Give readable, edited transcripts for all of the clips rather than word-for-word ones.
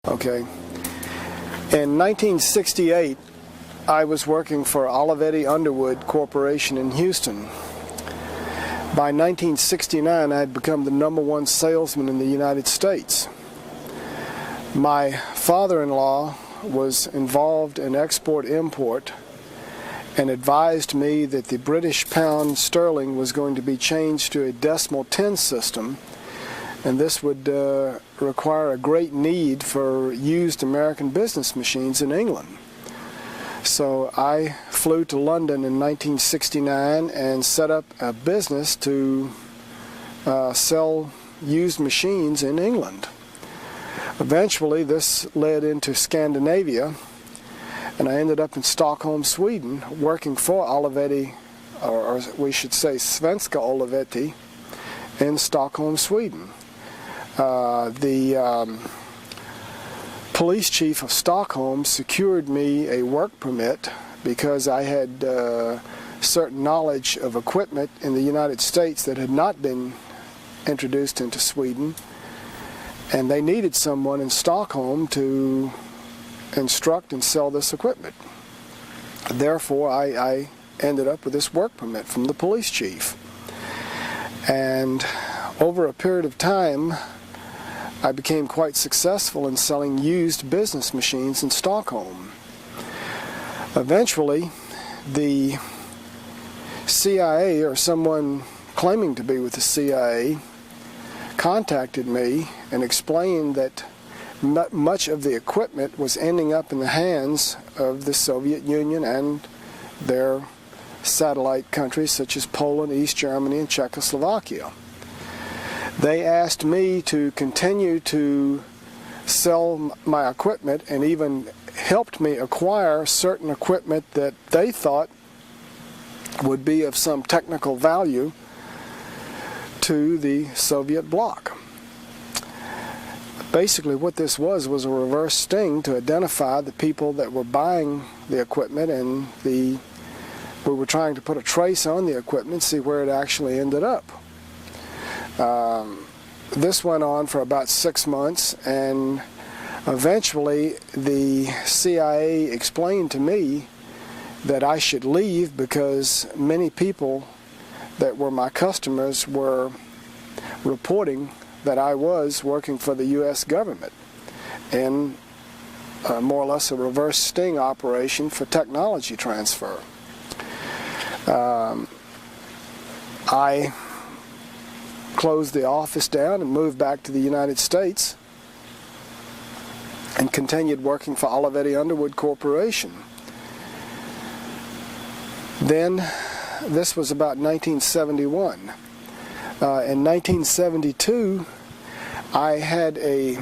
Okay. In 1968, I was working for Olivetti Underwood Corporation in Houston. By 1969, I had become the #1 salesman in the United States. My father-in-law was involved in export-import and advised me that the British pound sterling was going to be changed to a decimal 10 system, and this would require a great need for used American business machines in England. So I flew to London in 1969 and set up a business to sell used machines in England. Eventually this led into Scandinavia, and I ended up in Stockholm, Sweden, working for Olivetti, or we should say Svenska Olivetti, in Stockholm, Sweden. The police chief of Stockholm secured me a work permit because I had certain knowledge of equipment in the United States that had not been introduced into Sweden, and they needed someone in Stockholm to instruct and sell this equipment. Therefore, I ended up with this work permit from the police chief. And over a period of time, I became quite successful in selling used business machines in Stockholm. Eventually, the CIA, or someone claiming to be with the CIA, contacted me and explained that much of the equipment was ending up in the hands of the Soviet Union and their satellite countries such as Poland, East Germany, and Czechoslovakia. They asked me to continue to sell my equipment and even helped me acquire certain equipment that they thought would be of some technical value to the Soviet bloc. Basically what this was a reverse sting to identify the people that were buying the equipment, and we were trying to put a trace on the equipment, see where it actually ended up. This went on for about 6 months, and eventually the CIA explained to me that I should leave because many people that were my customers were reporting that I was working for the U.S. government in more or less a reverse sting operation for technology transfer. I closed the office down and moved back to the United States and continued working for Olivetti Underwood Corporation. Then, this was about 1971. In 1972, I had a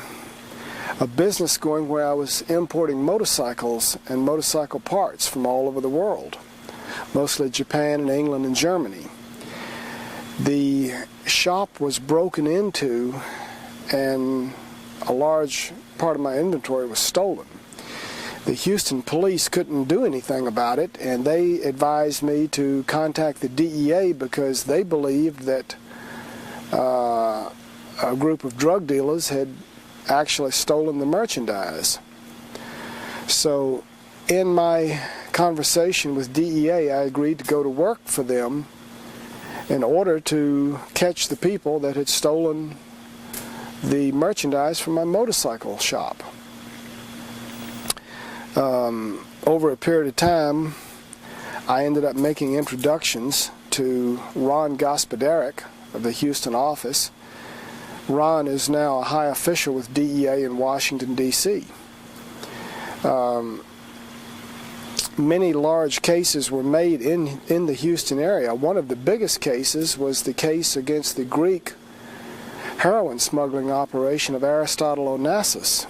business going where I was importing motorcycles and motorcycle parts from all over the world, mostly Japan and England and Germany. The shop was broken into and a large part of my inventory was stolen. The Houston police couldn't do anything about it, and they advised me to contact the DEA because they believed that a group of drug dealers had actually stolen the merchandise. So in my conversation with DEA, I agreed to go to work for them in order to catch the people that had stolen the merchandise from my motorcycle shop. Over a period of time, I ended up making introductions to Ron Gospodarek of the Houston office. Ron is now a high official with DEA in Washington, D.C. Many large cases were made in the Houston area. One of the biggest cases was the case against the Greek heroin smuggling operation of Aristotle Onassis.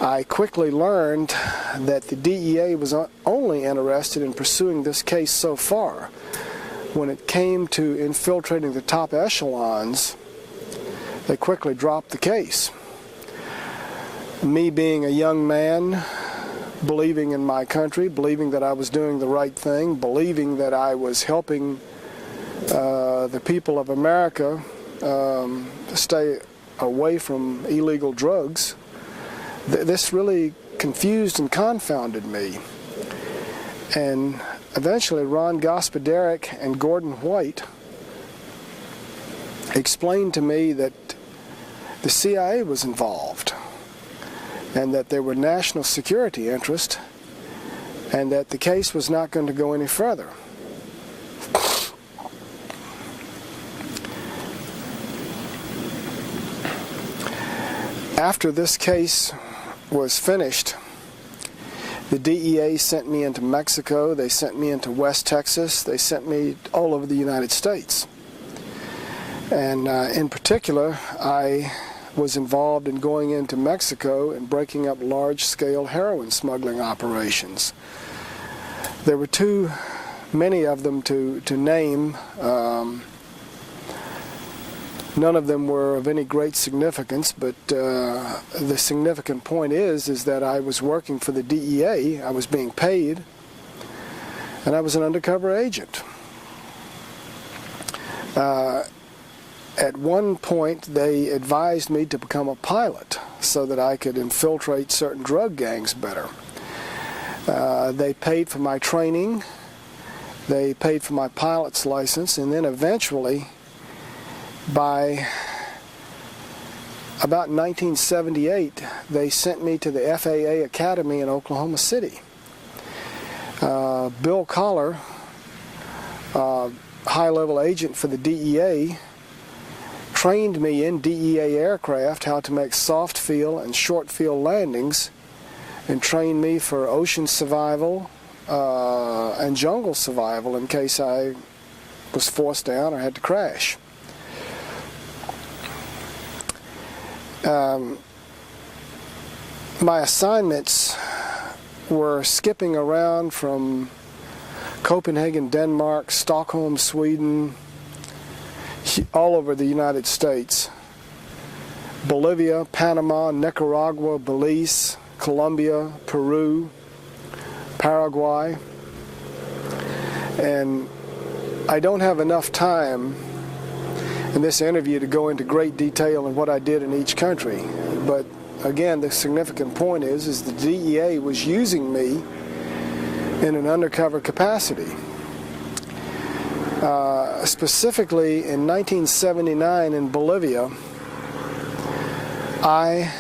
I quickly learned that the DEA was only interested in pursuing this case so far. When it came to infiltrating the top echelons, they quickly dropped the case. Me being a young man, believing in my country, believing that I was doing the right thing, believing that I was helping the people of America stay away from illegal drugs, This really confused and confounded me. And eventually Ron Gospodarek and Gordon White explained to me that the CIA was involved and that there were national security interests and that the case was not going to go any further. After this case was finished, the DEA sent me into Mexico, they sent me into West Texas, they sent me all over the United States. And in particular, I was involved in going into Mexico and breaking up large-scale heroin smuggling operations. There were too many of them to name. None of them were of any great significance, but the significant point is that I was working for the DEA, I was being paid, and I was an undercover agent. At one point, they advised me to become a pilot so that I could infiltrate certain drug gangs better. They paid for my training, they paid for my pilot's license, and then eventually, by about 1978, they sent me to the FAA Academy in Oklahoma City. Bill Collar, high-level agent for the DEA, trained me in DEA aircraft how to make soft field and short field landings, and trained me for ocean survival and jungle survival in case I was forced down or had to crash. My assignments were skipping around from Copenhagen, Denmark, Stockholm, Sweden, all over the United States, Bolivia, Panama, Nicaragua, Belize, Colombia, Peru, Paraguay. And I don't have enough time in this interview to go into great detail on what I did in each country. But again, the significant point is the DEA was using me in an undercover capacity. Specifically in 1979 in Bolivia, I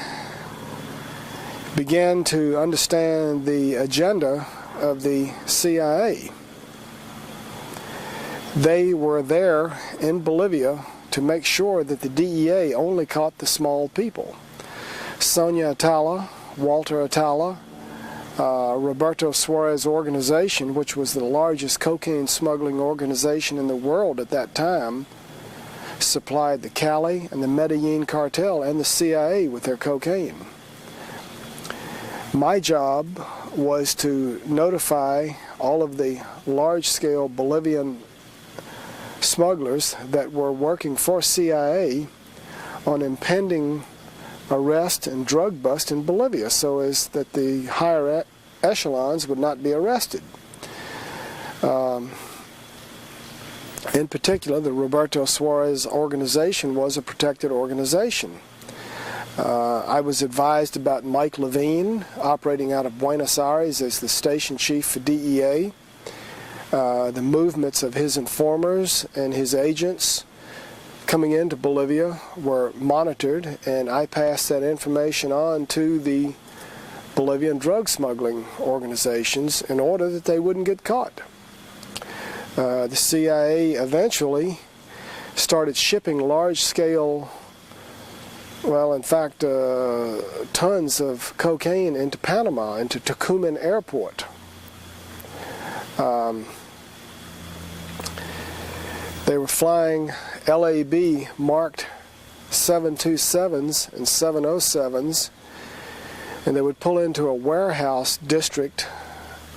began to understand the agenda of the CIA. They were there in Bolivia to make sure that the DEA only caught the small people. Sonia Atala, Walter Atala, Roberto Suarez organization, which was the largest cocaine smuggling organization in the world at that time, supplied the Cali and the Medellin cartel and the CIA with their cocaine. My job was to notify all of the large-scale Bolivian smugglers that were working for CIA on impending arrest and drug bust in Bolivia, so as that the higher echelons would not be arrested. In particular, the Roberto Suarez organization was a protected organization. I was advised about Mike Levine, operating out of Buenos Aires as the station chief for DEA. The movements of his informers and his agents coming into Bolivia were monitored, and I passed that information on to the Bolivian drug smuggling organizations in order that they wouldn't get caught. The CIA eventually started shipping large-scale, well, in fact, tons of cocaine into Panama, into Tucumán Airport. They were flying LAB marked 727s and 707s, and they would pull into a warehouse district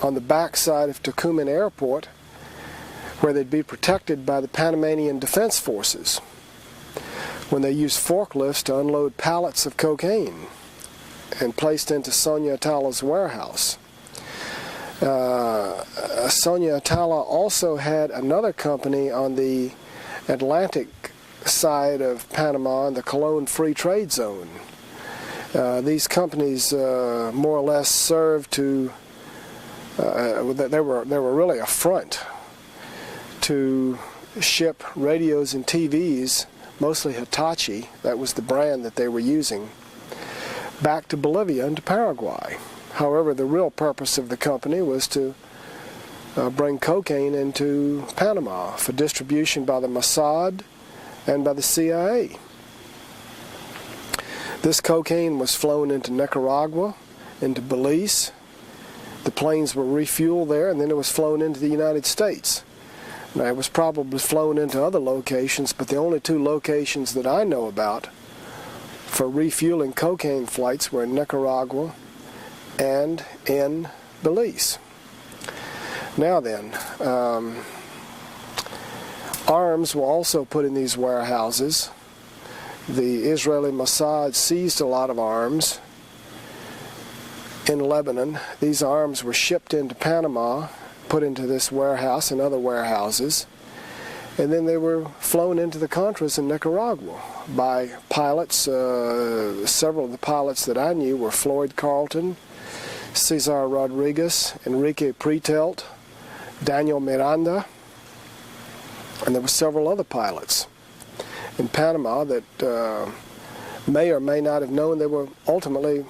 on the backside of Tucumán Airport where they'd be protected by the Panamanian Defense Forces when they used forklifts to unload pallets of cocaine and placed into Sonia Atala's warehouse. Sonia Atala also had another company on the Atlantic side of Panama in the Colón Free Trade Zone. These companies more or less served to, they were really a front to ship radios and TVs, mostly Hitachi, that was the brand that they were using, back to Bolivia and to Paraguay. However, the real purpose of the company was to bring cocaine into Panama for distribution by the Mossad and by the CIA. This cocaine was flown into Nicaragua, into Belize. The planes were refueled there, and then it was flown into the United States. Now, it was probably flown into other locations, but the only two locations that I know about for refueling cocaine flights were in Nicaragua and in Belize. Now then, arms were also put in these warehouses. The Israeli Mossad seized a lot of arms in Lebanon. These arms were shipped into Panama, put into this warehouse and other warehouses, and then they were flown into the Contras in Nicaragua by pilots. Several of the pilots that I knew were Floyd Carlton, Cesar Rodriguez, Enrique Pretelt, Daniel Miranda, and there were several other pilots in Panama that may or may not have known they were ultimately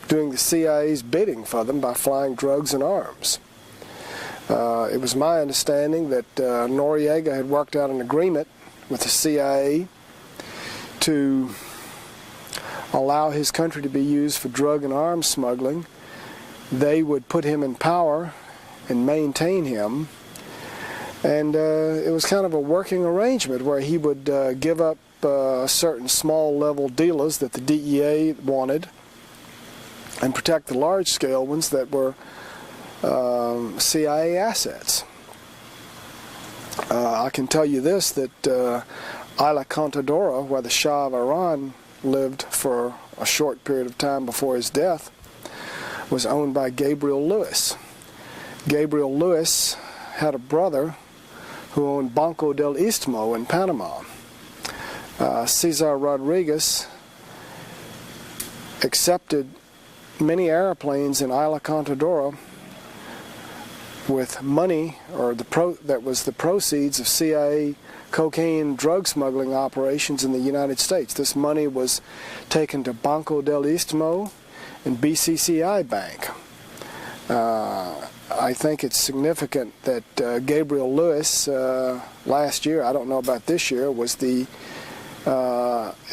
doing the CIA's bidding for them by flying drugs and arms. It was my understanding that Noriega had worked out an agreement with the CIA to allow his country to be used for drug and arms smuggling. They would put him in power and maintain him. And it was kind of a working arrangement where he would give up certain small-level dealers that the DEA wanted and protect the large-scale ones that were CIA assets. I can tell you this, that Isla Contadora, where the Shah of Iran lived for a short period of time before his death, was owned by Gabriel Lewis. Gabriel Lewis had a brother who owned Banco del Istmo in Panama. Cesar Rodriguez accepted many airplanes in Isla Contadora with money, or that was the proceeds of CIA cocaine drug smuggling operations in the United States. This money was taken to Banco del Istmo and BCCI Bank. I think it's significant that Gabriel Lewis last year, I don't know about this year, was the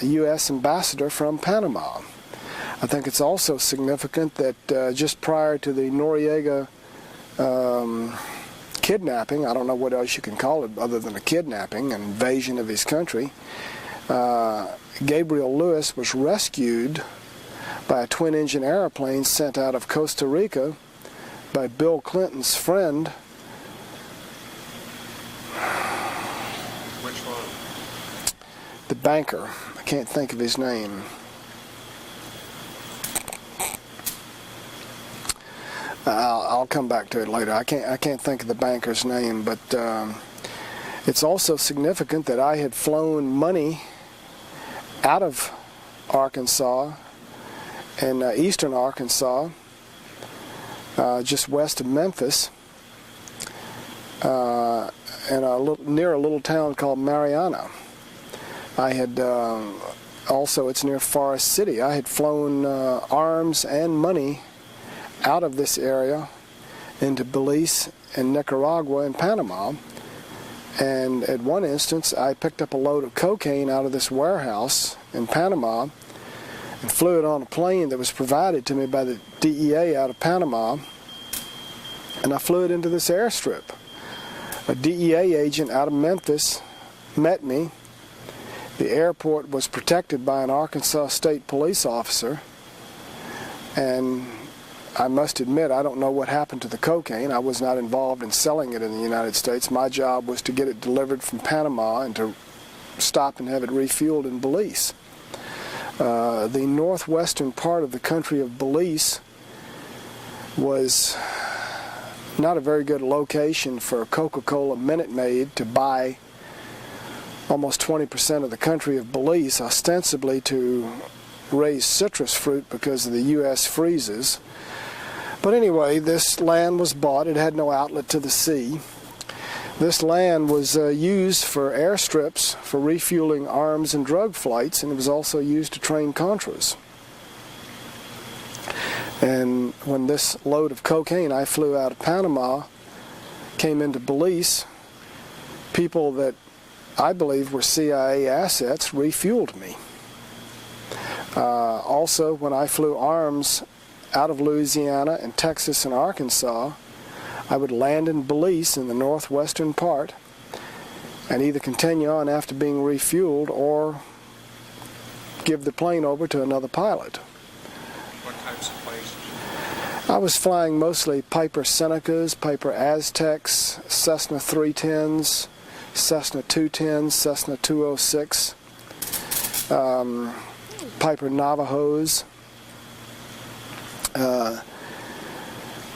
U.S. ambassador from Panama. I think it's also significant that just prior to the Noriega kidnapping, I don't know what else you can call it other than a kidnapping, an invasion of his country, Gabriel Lewis was rescued by a twin-engine airplane sent out of Costa Rica by Bill Clinton's friend. Which one? The banker. I can't think of his name. I'll come back to it later. I can't think of the banker's name, but it's also significant that I had flown money out of Arkansas and eastern Arkansas, just west of Memphis, and near a little town called Mariana. I had also, it's near Forest City. I had flown arms and money out of this area into Belize and Nicaragua and Panama. And at one instance, I picked up a load of cocaine out of this warehouse in Panama and flew it on a plane that was provided to me by the DEA out of Panama, and I flew it into this airstrip. A DEA agent out of Memphis met me. The airport was protected by an Arkansas State police officer, and I must admit, I don't know what happened to the cocaine. I was not involved in selling it in the United States. My job was to get it delivered from Panama and to stop and have it refueled in Belize. The northwestern part of the country of Belize was not a very good location for Coca-Cola Minute Maid to buy almost 20% of the country of Belize, ostensibly to raise citrus fruit because of the U.S. freezes. But anyway, this land was bought. It had no outlet to the sea. This land was used for airstrips for refueling arms and drug flights, and it was also used to train Contras. And when this load of cocaine I flew out of Panama came into Belize, people that I believe were CIA assets refueled me. Also, when I flew arms out of Louisiana and Texas and Arkansas, I would land in Belize in the northwestern part and either continue on after being refueled or give the plane over to another pilot. What types of planes? I was flying mostly Piper Senecas, Piper Aztecs, Cessna 310s, Cessna 210s, Cessna 206, Piper Navajos.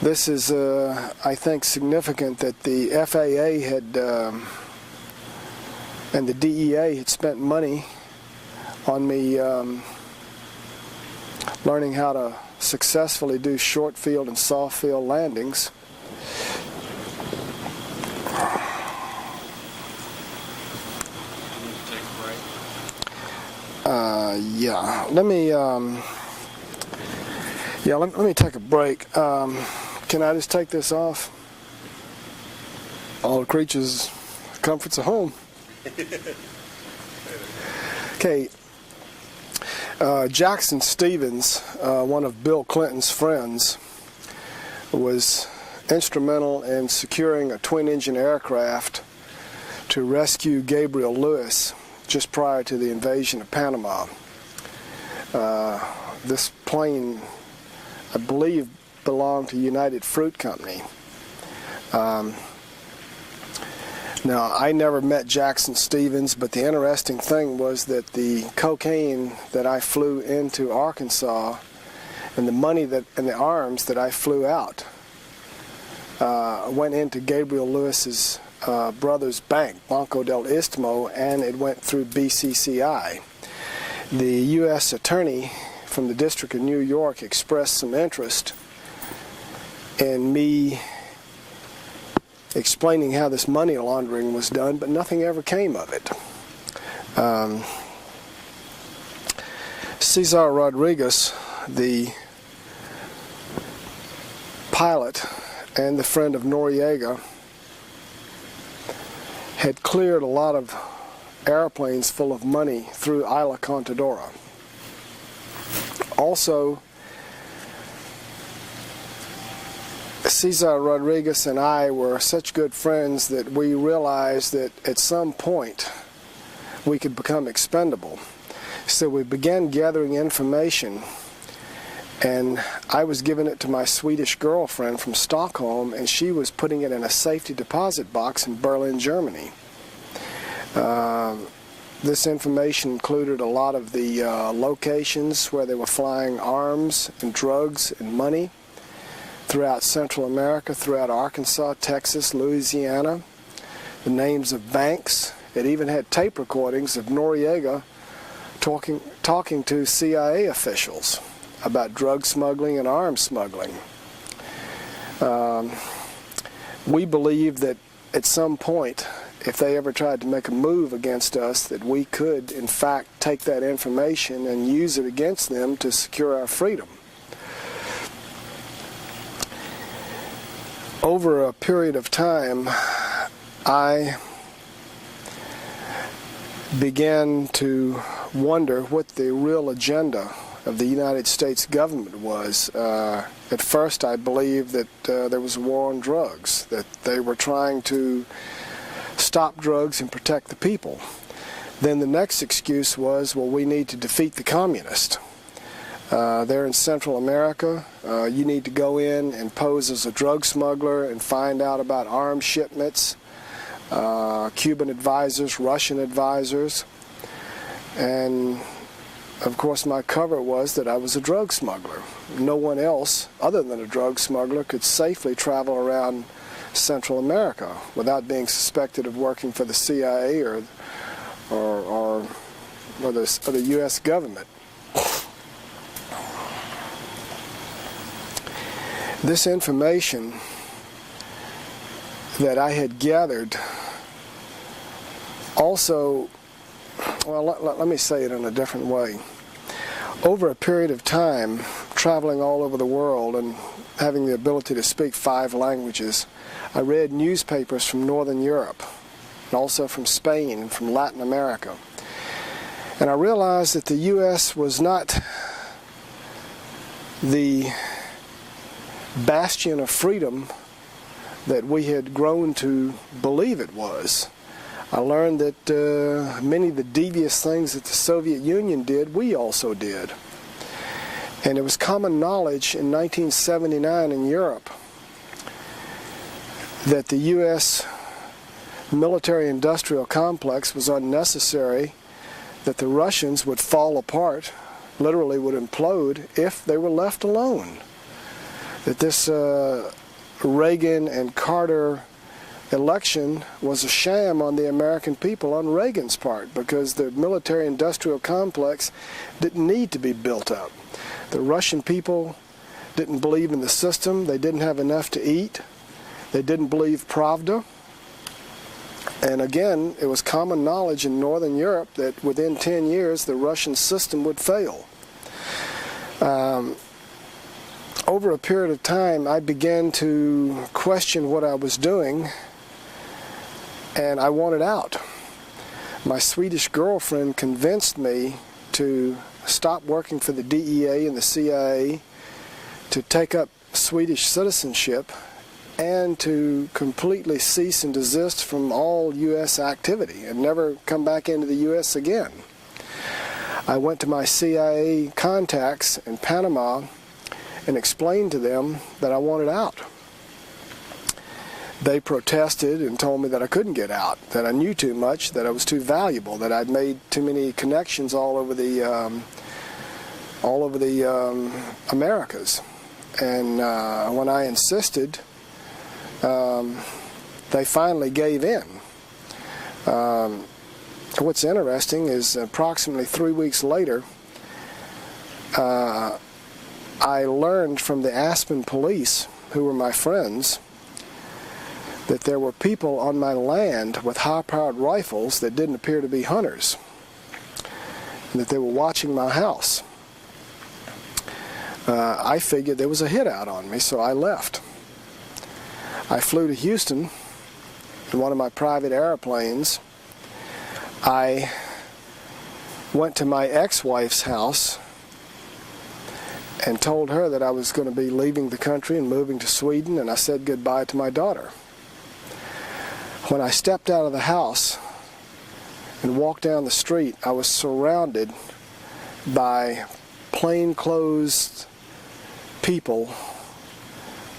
This is, I think, significant that the FAA had and the DEA had spent money on me learning how to successfully do short field and soft field landings. Let me take a break. Can I just take this off? All the creatures, comforts of home. Okay. Jackson Stevens, one of Bill Clinton's friends, was instrumental in securing a twin-engine aircraft to rescue Gabriel Lewis just prior to the invasion of Panama. This plane, I believe, belonged to United Fruit Company. Now, I never met Jackson Stevens, but the interesting thing was that the cocaine that I flew into Arkansas and the money and the arms that I flew out went into Gabriel Lewis's brother's bank, Banco del Istmo, and it went through BCCI. The U.S. attorney from the District of New York expressed some interest in me explaining how this money laundering was done, but nothing ever came of it. Cesar Rodriguez, the pilot and the friend of Noriega, had cleared a lot of airplanes full of money through Isla Contadora. Also, Cesar Rodriguez and I were such good friends that we realized that at some point we could become expendable. So we began gathering information, and I was giving it to my Swedish girlfriend from Stockholm, and she was putting it in a safety deposit box in Berlin, Germany. This information included a lot of the locations where they were flying arms and drugs and money throughout Central America, throughout Arkansas, Texas, Louisiana, the names of banks. It even had tape recordings of Noriega talking to CIA officials about drug smuggling and arms smuggling. We believed that at some point, if they ever tried to make a move against us, that we could, in fact, take that information and use it against them to secure our freedom. Over a period of time, I began to wonder what the real agenda of the United States government was. At first, I believed that there was a war on drugs, that they were trying to stop drugs and protect the people. Then the next excuse was, well, we need to defeat the communists. They're in Central America. You need to go in and pose as a drug smuggler and find out about arms shipments, Cuban advisors, Russian advisors. And of course my cover was that I was a drug smuggler. No one else other than a drug smuggler could safely travel around Central America without being suspected of working for the CIA or the U.S. government. This information that I had gathered also, well, let me say it in a different way. Over a period of time, traveling all over the world and having the ability to speak 5 languages, I read newspapers from Northern Europe, and also from Spain and from Latin America. And I realized that the U.S. was not the bastion of freedom that we had grown to believe it was. I learned that many of the devious things that the Soviet Union did, we also did. And it was common knowledge in 1979 in Europe that the U.S. military-industrial complex was unnecessary, that the Russians would fall apart, literally would implode, if they were left alone. That this Reagan and Carter election was a sham on the American people on Reagan's part, because the military-industrial complex didn't need to be built up. The Russian people didn't believe in the system. They didn't have enough to eat. They didn't believe Pravda. And again, it was common knowledge in Northern Europe that within 10 years the Russian system would fail. Over a period of time, I began to question what I was doing, and I wanted out. My Swedish girlfriend convinced me to stop working for the DEA and the CIA, to take up Swedish citizenship, and to completely cease and desist from all U.S. activity and never come back into the U.S. again. I went to my CIA contacts in Panama and explained to them that I wanted out. They protested and told me that I couldn't get out, that I knew too much, that I was too valuable, that I'd made too many connections all over the Americas. And when I insisted, they finally gave in. What's interesting is approximately 3 weeks later, I learned from the Aspen police, who were my friends, that there were people on my land with high-powered rifles that didn't appear to be hunters, and that they were watching my house. I figured there was a hit out on me, so I left. I flew to Houston in one of my private airplanes. I went to my ex-wife's house and told her that I was going to be leaving the country and moving to Sweden, and I said goodbye to my daughter. When I stepped out of the house and walked down the street, I was surrounded by plainclothes people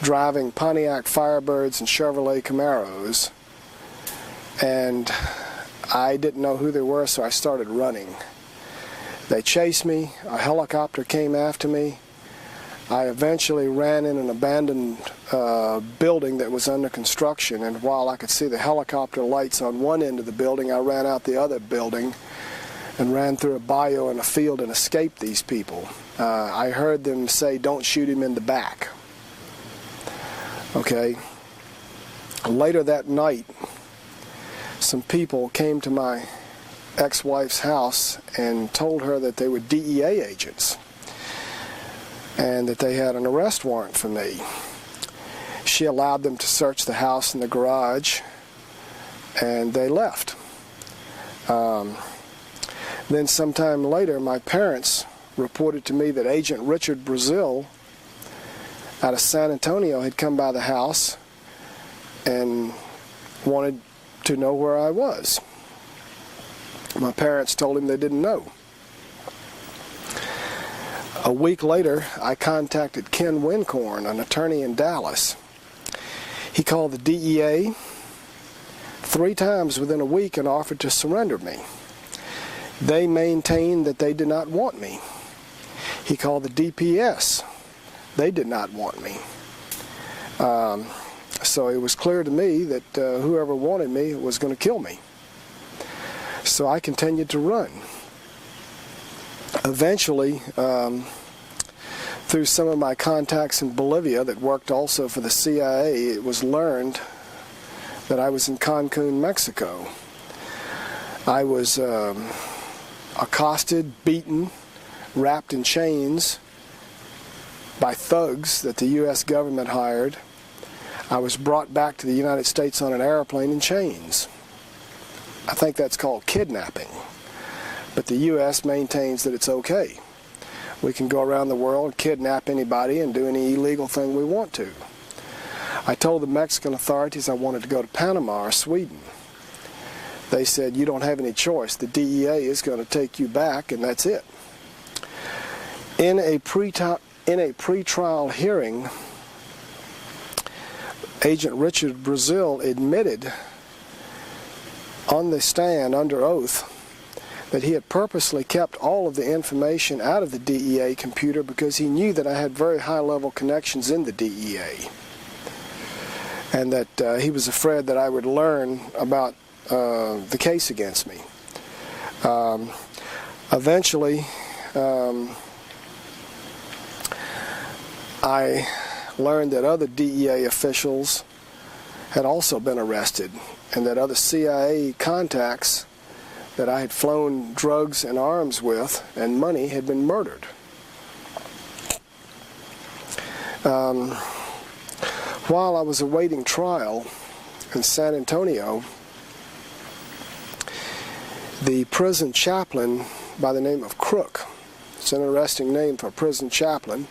driving Pontiac Firebirds and Chevrolet Camaros, and I didn't know who they were, so I started running. They chased me. A helicopter came after me. I eventually ran in an abandoned building that was under construction, and while I could see the helicopter lights on one end of the building, I ran out the other building and ran through a bayou and a field and escaped these people. I heard them say, "Don't shoot him in the back." Okay. Later that night, some people came to my ex-wife's house and told her that they were DEA agents and that they had an arrest warrant for me. She allowed them to search the house and the garage, and they left. Then sometime later, my parents reported to me that Agent Richard Brazil out of San Antonio had come by the house and wanted to know where I was. My parents told him they didn't know. A week later, I contacted Ken Wincorn, an attorney in Dallas. He called the DEA 3 times within a week and offered to surrender me. They maintained that they did not want me. He called the DPS. They did not want me. So it was clear to me that whoever wanted me was going to kill me. So I continued to run. Eventually, through some of my contacts in Bolivia that worked also for the CIA, it was learned that I was in Cancun, Mexico. I was accosted, beaten, wrapped in chains by thugs that the U.S. government hired. I was brought back to the United States on an airplane in chains. I think that's called kidnapping. But the U.S. maintains that it's okay. We can go around the world, kidnap anybody, and do any illegal thing we want to. I told the Mexican authorities I wanted to go to Panama or Sweden. They said, you don't have any choice. The DEA is going to take you back, and that's it. In a pretrial hearing, Agent Richard Brazil admitted on the stand under oath that he had purposely kept all of the information out of the DEA computer because he knew that I had very high-level connections in the DEA, and that he was afraid that I would learn about the case against me. Eventually, I learned that other DEA officials had also been arrested, and that other CIA contacts that I had flown drugs and arms with and money had been murdered. While I was awaiting trial in San Antonio, the prison chaplain by the name of Crook, it's an interesting name for a prison chaplain,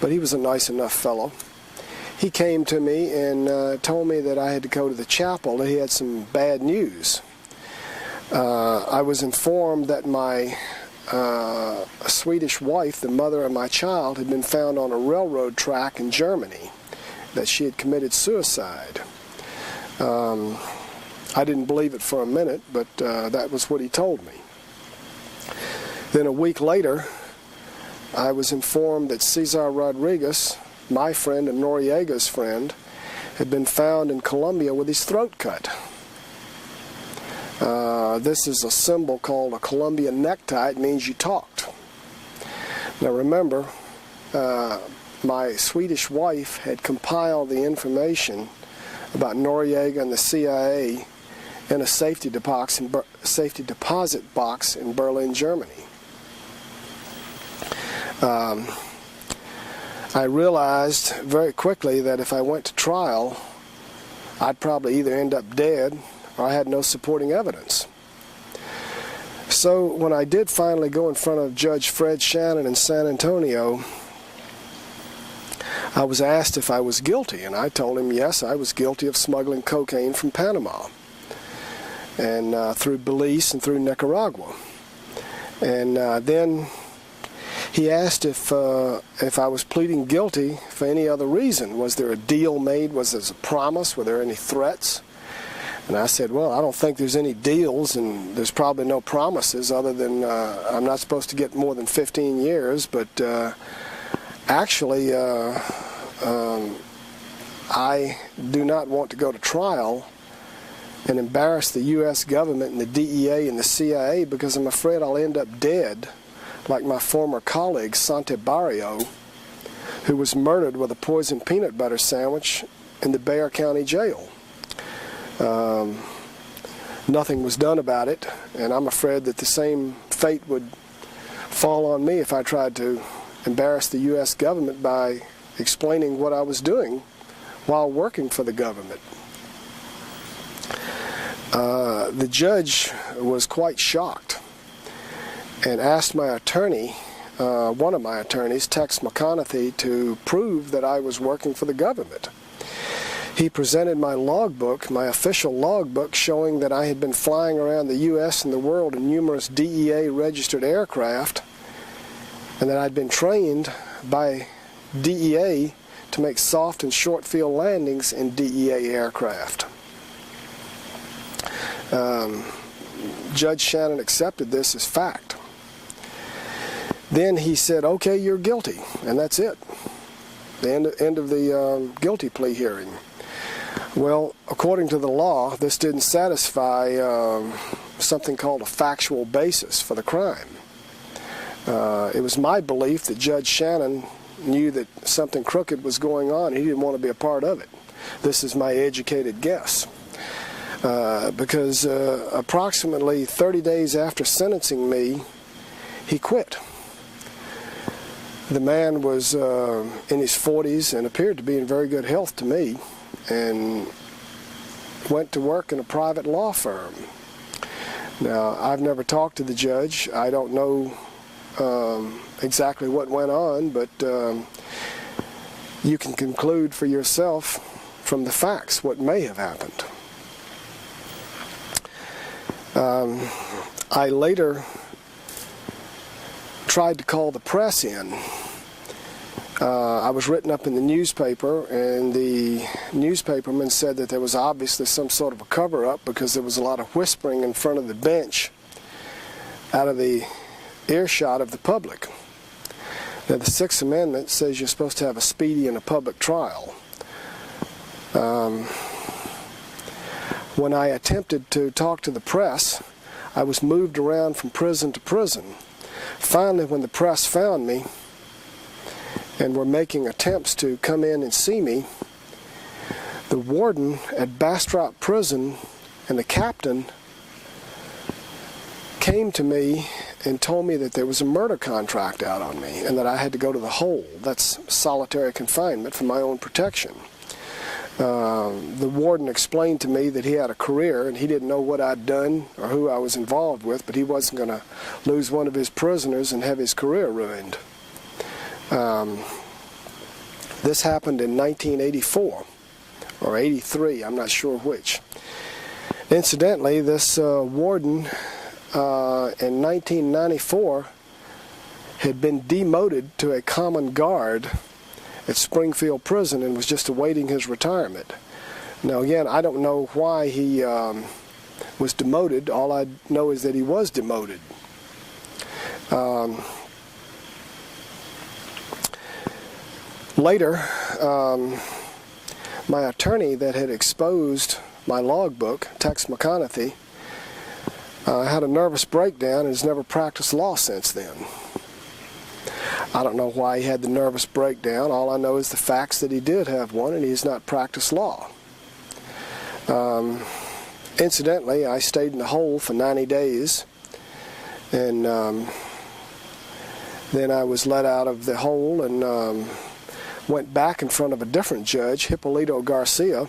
but he was a nice enough fellow. He came to me and told me that I had to go to the chapel, that he had some bad news. I was informed that my Swedish wife, the mother of my child, had been found on a railroad track in Germany, that she had committed suicide. I didn't believe it for a minute, but that was what he told me. Then a week later, I was informed that Cesar Rodriguez, my friend and Noriega's friend, had been found in Colombia with his throat cut. This is a symbol called a Colombian necktie. It means you talked. Now remember, my Swedish wife had compiled the information about Noriega and the CIA in a safety deposit box in Berlin, Germany. I realized very quickly that if I went to trial, I'd probably either end up dead or I had no supporting evidence. So when I did finally go in front of Judge Fred Shannon in San Antonio, I was asked if I was guilty, and I told him yes, I was guilty of smuggling cocaine from Panama and through Belize and through Nicaragua. And then he asked if I was pleading guilty for any other reason. Was there a deal made? Was there a promise? Were there any threats? And I said, well, I don't think there's any deals, and there's probably no promises other than I'm not supposed to get more than 15 years, but actually I do not want to go to trial and embarrass the U.S. government and the DEA and the CIA because I'm afraid I'll end up dead like my former colleague, Sante Barrio, who was murdered with a poisoned peanut butter sandwich in the Bexar County Jail. Nothing was done about it, and I'm afraid that the same fate would fall on me if I tried to embarrass the U.S. government by explaining what I was doing while working for the government. The judge was quite shocked and asked my attorney, one of my attorneys, Tex McConaughey, to prove that I was working for the government. He presented my logbook, my official logbook, showing that I had been flying around the U.S. and the world in numerous DEA-registered aircraft, and that I'd been trained by DEA to make soft and short field landings in DEA aircraft. Judge Shannon accepted this as fact. Then he said, okay, you're guilty, and that's it. The end of the guilty plea hearing. Well, according to the law, this didn't satisfy something called a factual basis for the crime. It was my belief that Judge Shannon knew that something crooked was going on. He didn't want to be a part of it. This is my educated guess. Because approximately 30 days after sentencing me, he quit. The man was in his 40s and appeared to be in very good health to me, and went to work in a private law firm. Now, I've never talked to the judge. I don't know exactly what went on, but you can conclude for yourself from the facts what may have happened. I later tried to call the press in. I was written up in the newspaper, and the newspaperman said that there was obviously some sort of a cover-up because there was a lot of whispering in front of the bench out of the earshot of the public. Now, the Sixth Amendment says you're supposed to have a speedy and a public trial. When I attempted to talk to the press, I was moved around from prison to prison. Finally, when the press found me and were making attempts to come in and see me, the warden at Bastrop Prison and the captain came to me and told me that there was a murder contract out on me and that I had to go to the hole. That's solitary confinement for my own protection. The warden explained to me that he had a career and he didn't know what I'd done or who I was involved with, but he wasn't going to lose one of his prisoners and have his career ruined. This happened in 1984 or 83, I'm not sure which. Incidentally, this warden in 1994 had been demoted to a common guard at Springfield Prison and was just awaiting his retirement. Now again, I don't know why he was demoted. All I know is that he was demoted. Later, my attorney that had exposed my logbook, Tex McConaughey, had a nervous breakdown and has never practiced law since then. I don't know why he had the nervous breakdown. All I know is the facts that he did have one, and he has not practiced law. Incidentally, I stayed in the hole for 90 days, and then I was let out of the hole and went back in front of a different judge, Hippolito Garcia,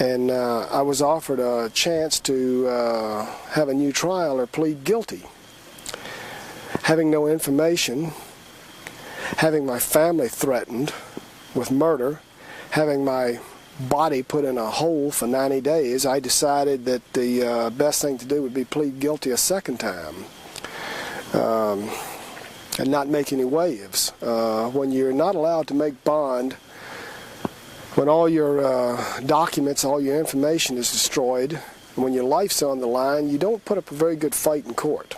and I was offered a chance to have a new trial or plead guilty. Having no information, having my family threatened with murder, having my body put in a hole for 90 days, I decided that the best thing to do would be plead guilty a second time and not make any waves. When you're not allowed to make bond, when all your documents, all your information is destroyed, and when your life's on the line, you don't put up a very good fight in court.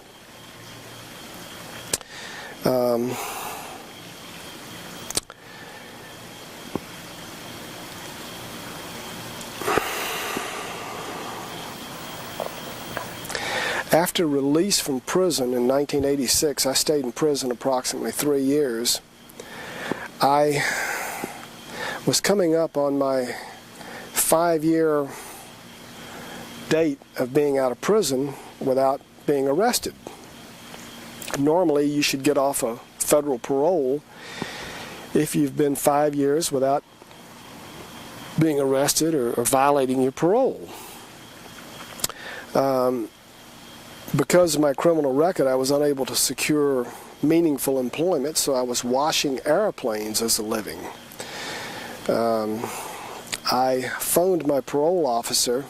After release from prison in 1986, I stayed in prison approximately 3 years. I was coming up on my 5-year date of being out of prison without being arrested. Normally, you should get off a federal parole if you've been 5 years without being arrested or violating your parole. Because of my criminal record, I was unable to secure meaningful employment, so I was washing airplanes as a living. I phoned my parole officer,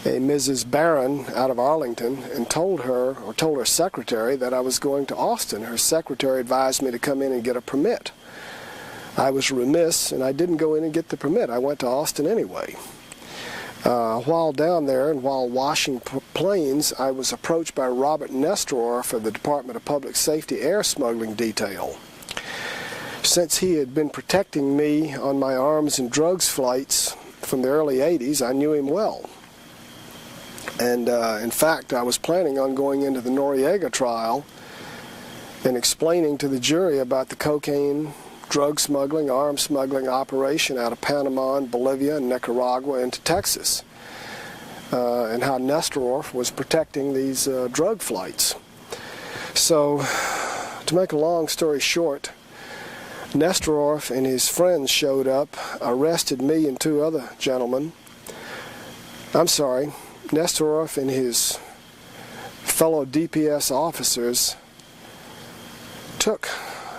a Mrs. Barron out of Arlington, and told her secretary that I was going to Austin. Her secretary advised me to come in and get a permit. I was remiss, and I didn't go in and get the permit. I went to Austin anyway. While down there and while washing planes, I was approached by Robert Nestor for the Department of Public Safety air smuggling detail. Since he had been protecting me on my arms and drugs flights from the early 80s, I knew him well. And in fact, I was planning on going into the Noriega trial and explaining to the jury about the cocaine, drug smuggling, arms smuggling operation out of Panama and Bolivia and Nicaragua into Texas, and how Nesterov was protecting these drug flights. So, to make a long story short, Nesterov and his friends showed up, arrested me and two other gentlemen. I'm sorry, Nesterov and his fellow DPS officers took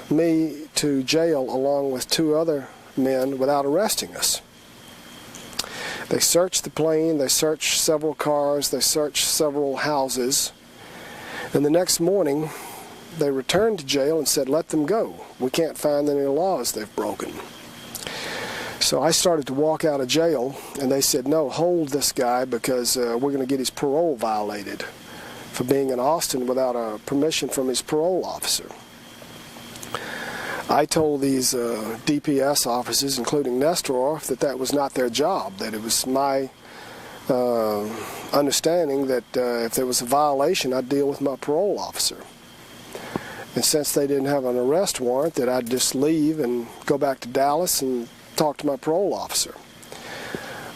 me to jail along with two other men without arresting us. They searched the plane, they searched several cars, they searched several houses, and the next morning they returned to jail and said, "Let them go. We can't find any laws they've broken." So I started to walk out of jail, and they said, "No, hold this guy because we're going to get his parole violated for being in Austin without a permission from his parole officer." I told these DPS officers, including Nesterov, that that was not their job, that it was my understanding that if there was a violation, I'd deal with my parole officer. And since they didn't have an arrest warrant, that I'd just leave and go back to Dallas and talk to my parole officer.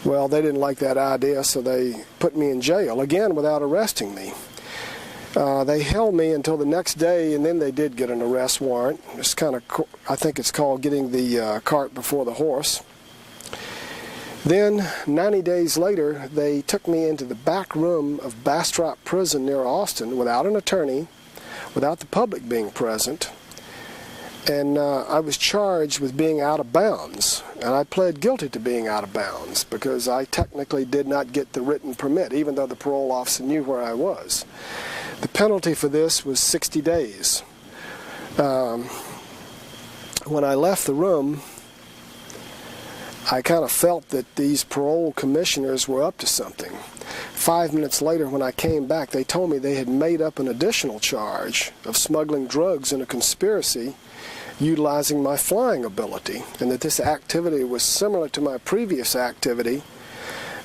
Well, they didn't like that idea, so they put me in jail, again without arresting me. They held me until the next day, and then they did get an arrest warrant. It's kind of, I think it's called getting the cart before the horse. Then, 90 days later, they took me into the back room of Bastrop Prison near Austin without an attorney, without the public being present, and I was charged with being out of bounds, and I pled guilty to being out of bounds because I technically did not get the written permit, even though the parole officer knew where I was. The penalty for this was 60 days. When I left the room, I kind of felt that these parole commissioners were up to something. 5 minutes later, when I came back, they told me they had made up an additional charge of smuggling drugs in a conspiracy utilizing my flying ability, and that this activity was similar to my previous activity,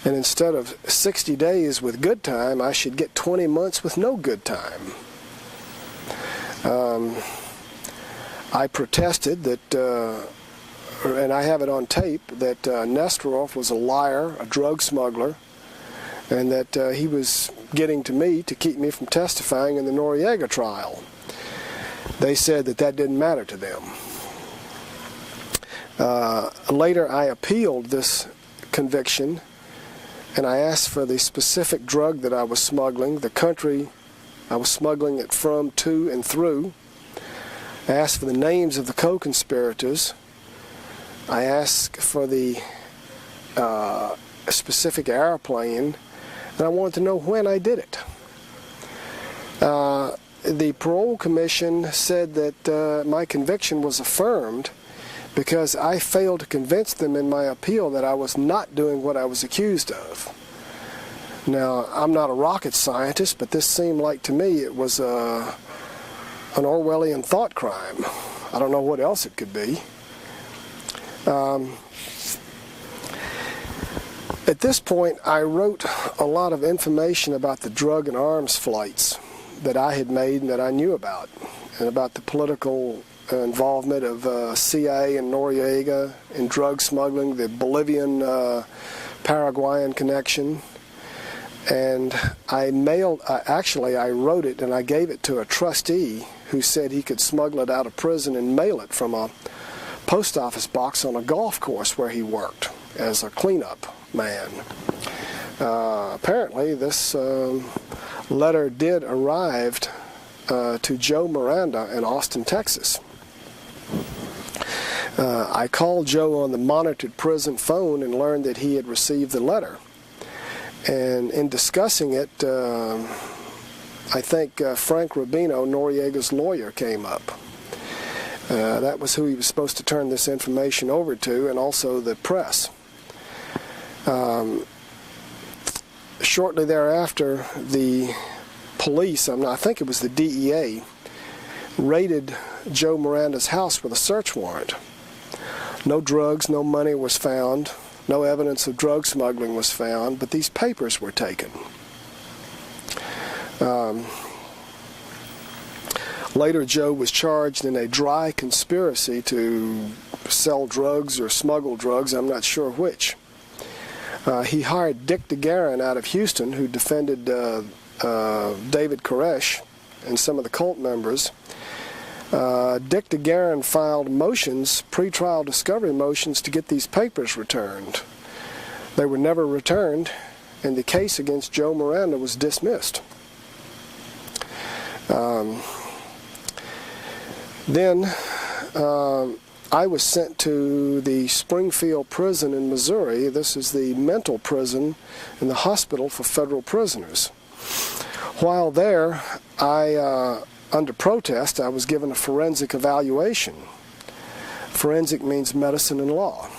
and instead of 60 days with good time, I should get 20 months with no good time. I protested that, and I have it on tape, that Nesterov was a liar, a drug smuggler, and that he was getting to me to keep me from testifying in the Noriega trial. They said that that didn't matter to them. Later, I appealed this conviction, and I asked for the specific drug that I was smuggling, the country I was smuggling it from, to, and through. I asked for the names of the co-conspirators. I asked for the specific airplane, and I wanted to know when I did it. The parole commission said that my conviction was affirmed because I failed to convince them in my appeal that I was not doing what I was accused of. Now, I'm not a rocket scientist, but this seemed like to me it was an Orwellian thought crime. I don't know what else it could be. At this point, I wrote a lot of information about the drug and arms flights that I had made and that I knew about, and about the political involvement of CIA and Noriega in drug smuggling, the Bolivian Paraguayan connection. And I wrote it and I gave it to a trustee who said he could smuggle it out of prison and mail it from a post office box on a golf course where he worked as a cleanup man. Apparently this letter did arrive to Joe Miranda in Austin, Texas. I called Joe on the monitored prison phone and learned that he had received the letter. And in discussing it, I think Frank Rubino, Noriega's lawyer, came up. That was who he was supposed to turn this information over to, and also the press. Shortly thereafter, the police, I think it was the DEA, raided Joe Miranda's house with a search warrant. No drugs, no money was found, no evidence of drug smuggling was found, but these papers were taken. Later, Joe was charged in a dry conspiracy to sell drugs or smuggle drugs, I'm not sure which. He hired Dick DeGuerin out of Houston, who defended David Koresh and some of the cult members. Dick DeGuerin filed motions, pretrial discovery motions, to get these papers returned. They were never returned, and the case against Joe Miranda was dismissed. Then I was sent to the Springfield prison in Missouri. This is the mental prison in the hospital for federal prisoners. While there, under protest, I was given a forensic evaluation. Forensic means medicine and law.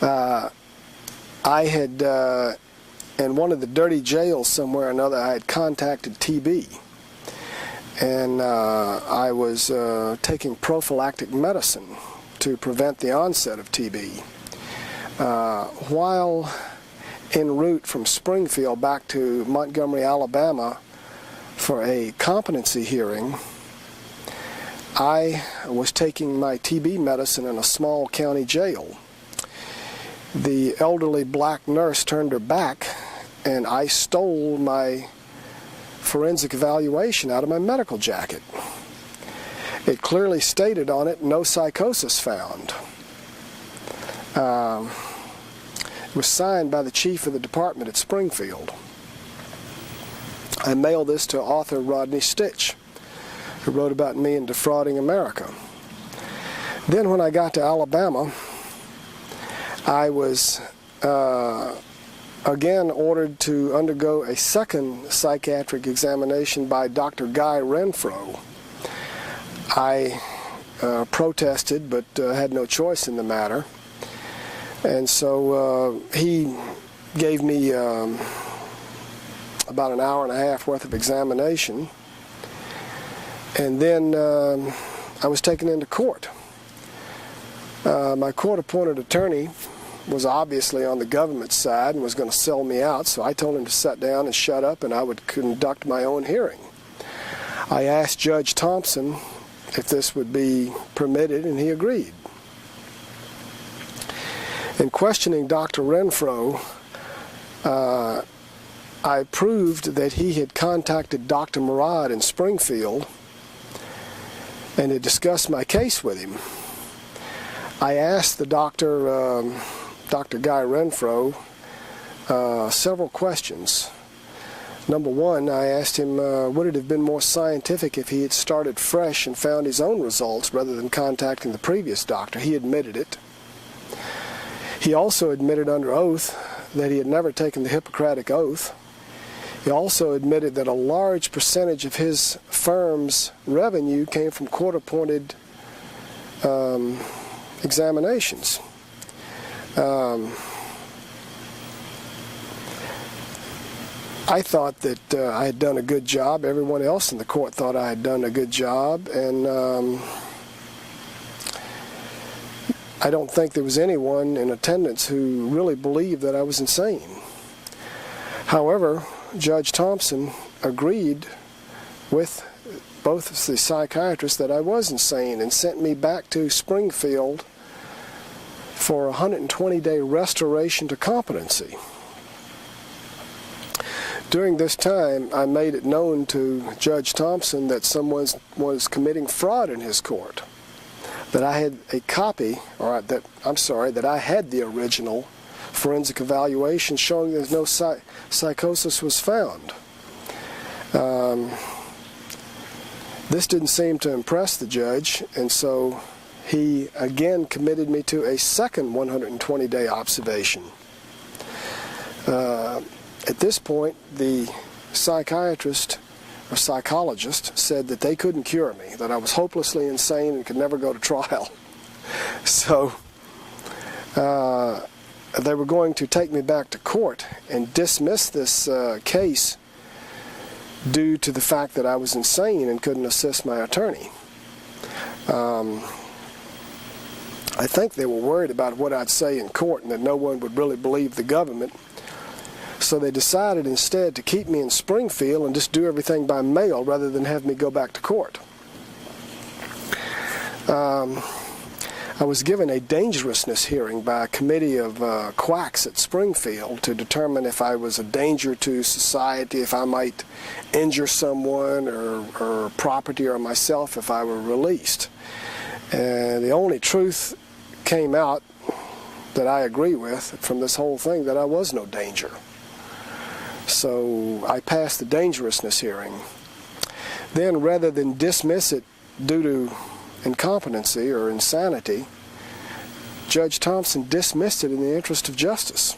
I had, in one of the dirty jails somewhere or another, I had contacted TB. And I was taking prophylactic medicine to prevent the onset of TB. While en route from Springfield back to Montgomery, Alabama for a competency hearing, I was taking my TB medicine in a small county jail. The elderly black nurse turned her back, and I stole my forensic evaluation out of my medical jacket. It clearly stated on it, "No psychosis found." It was signed by the chief of the department at Springfield. I mailed this to author Rodney Stitch, who wrote about me in Defrauding America. Then when I got to Alabama, I was again ordered to undergo a second psychiatric examination by Dr. Guy Renfro. I protested, but had no choice in the matter. And so he gave me about an hour and a half worth of examination. And then I was taken into court. My court-appointed attorney was obviously on the government side and was going to sell me out, so I told him to sit down and shut up and I would conduct my own hearing. I asked Judge Thompson if this would be permitted, and he agreed. In questioning Dr. Renfro, I proved that he had contacted Dr. Murad in Springfield and had discussed my case with him. I asked the doctor, Dr. Guy Renfro, several questions. Number one, I asked him, would it have been more scientific if he had started fresh and found his own results rather than contacting the previous doctor? He admitted it. He also admitted under oath that he had never taken the Hippocratic Oath. He also admitted that a large percentage of his firm's revenue came from court-appointed examinations. I thought that I had done a good job. Everyone else in the court thought I had done a good job, and I don't think there was anyone in attendance who really believed that I was insane. However, Judge Thompson agreed with both the psychiatrists that I was insane and sent me back to Springfield for a 120-day restoration to competency. During this time, I made it known to Judge Thompson that someone was committing fraud in his court, that I had a copy, that I had the original forensic evaluation showing that no psychosis was found. This didn't seem to impress the judge, and so he again committed me to a second 120-day observation. At this point, the psychiatrist or psychologist said that they couldn't cure me, that I was hopelessly insane and could never go to trial. So they were going to take me back to court and dismiss this case due to the fact that I was insane and couldn't assist my attorney. I think they were worried about what I'd say in court and that no one would really believe the government. So they decided instead to keep me in Springfield and just do everything by mail rather than have me go back to court. I was given a dangerousness hearing by a committee of quacks at Springfield to determine if I was a danger to society, if I might injure someone or property or myself if I were released. And the only truth came out that I agree with from this whole thing, that I was no danger. So I passed the dangerousness hearing. Then, rather than dismiss it due to incompetency or insanity, Judge Thompson dismissed it in the interest of justice.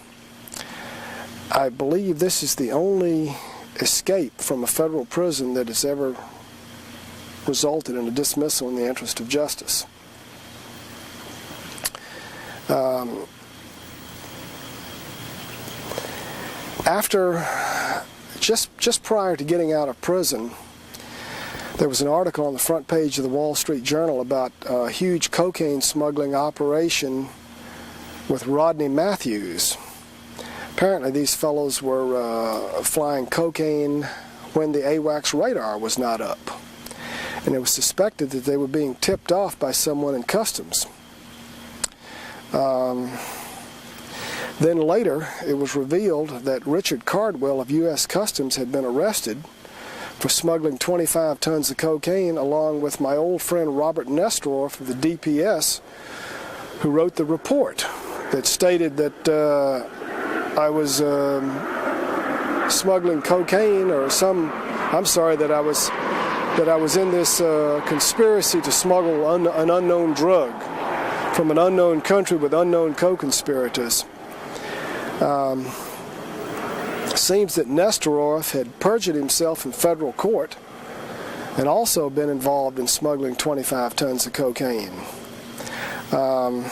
I believe this is the only escape from a federal prison that has ever resulted in a dismissal in the interest of justice. Just prior to getting out of prison, there was an article on the front page of the Wall Street Journal about a huge cocaine smuggling operation with Rodney Matthews. Apparently these fellows were flying cocaine when the AWACS radar was not up. And it was suspected that they were being tipped off by someone in customs. Then later, it was revealed that Richard Cardwell of U.S. Customs had been arrested for smuggling 25 tons of cocaine, along with my old friend Robert Nestoroff of the DPS, who wrote the report that stated that I was smuggling cocaine or that I was in this conspiracy to smuggle an unknown drug from an unknown country with unknown co-conspirators. Seems that Nestoroff had perjured himself in federal court and also been involved in smuggling 25 tons of cocaine. I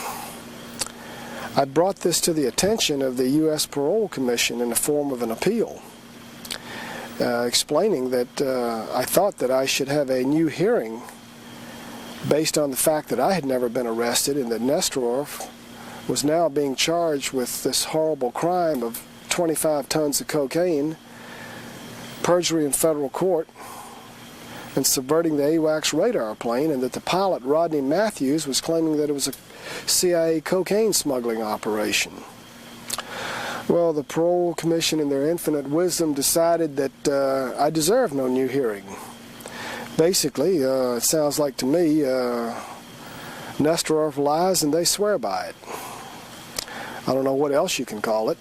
brought this to the attention of the U.S. Parole Commission in the form of an appeal, explaining that I thought that I should have a new hearing based on the fact that I had never been arrested and that Nestoroff was now being charged with this horrible crime of 25 tons of cocaine, perjury in federal court, and subverting the AWACS radar plane, and that the pilot, Rodney Matthews, was claiming that it was a CIA cocaine smuggling operation. Well, the Parole Commission, in their infinite wisdom, decided that I deserve no new hearing. Basically, it sounds like to me, Nestoroff lies and they swear by it. I don't know what else you can call it.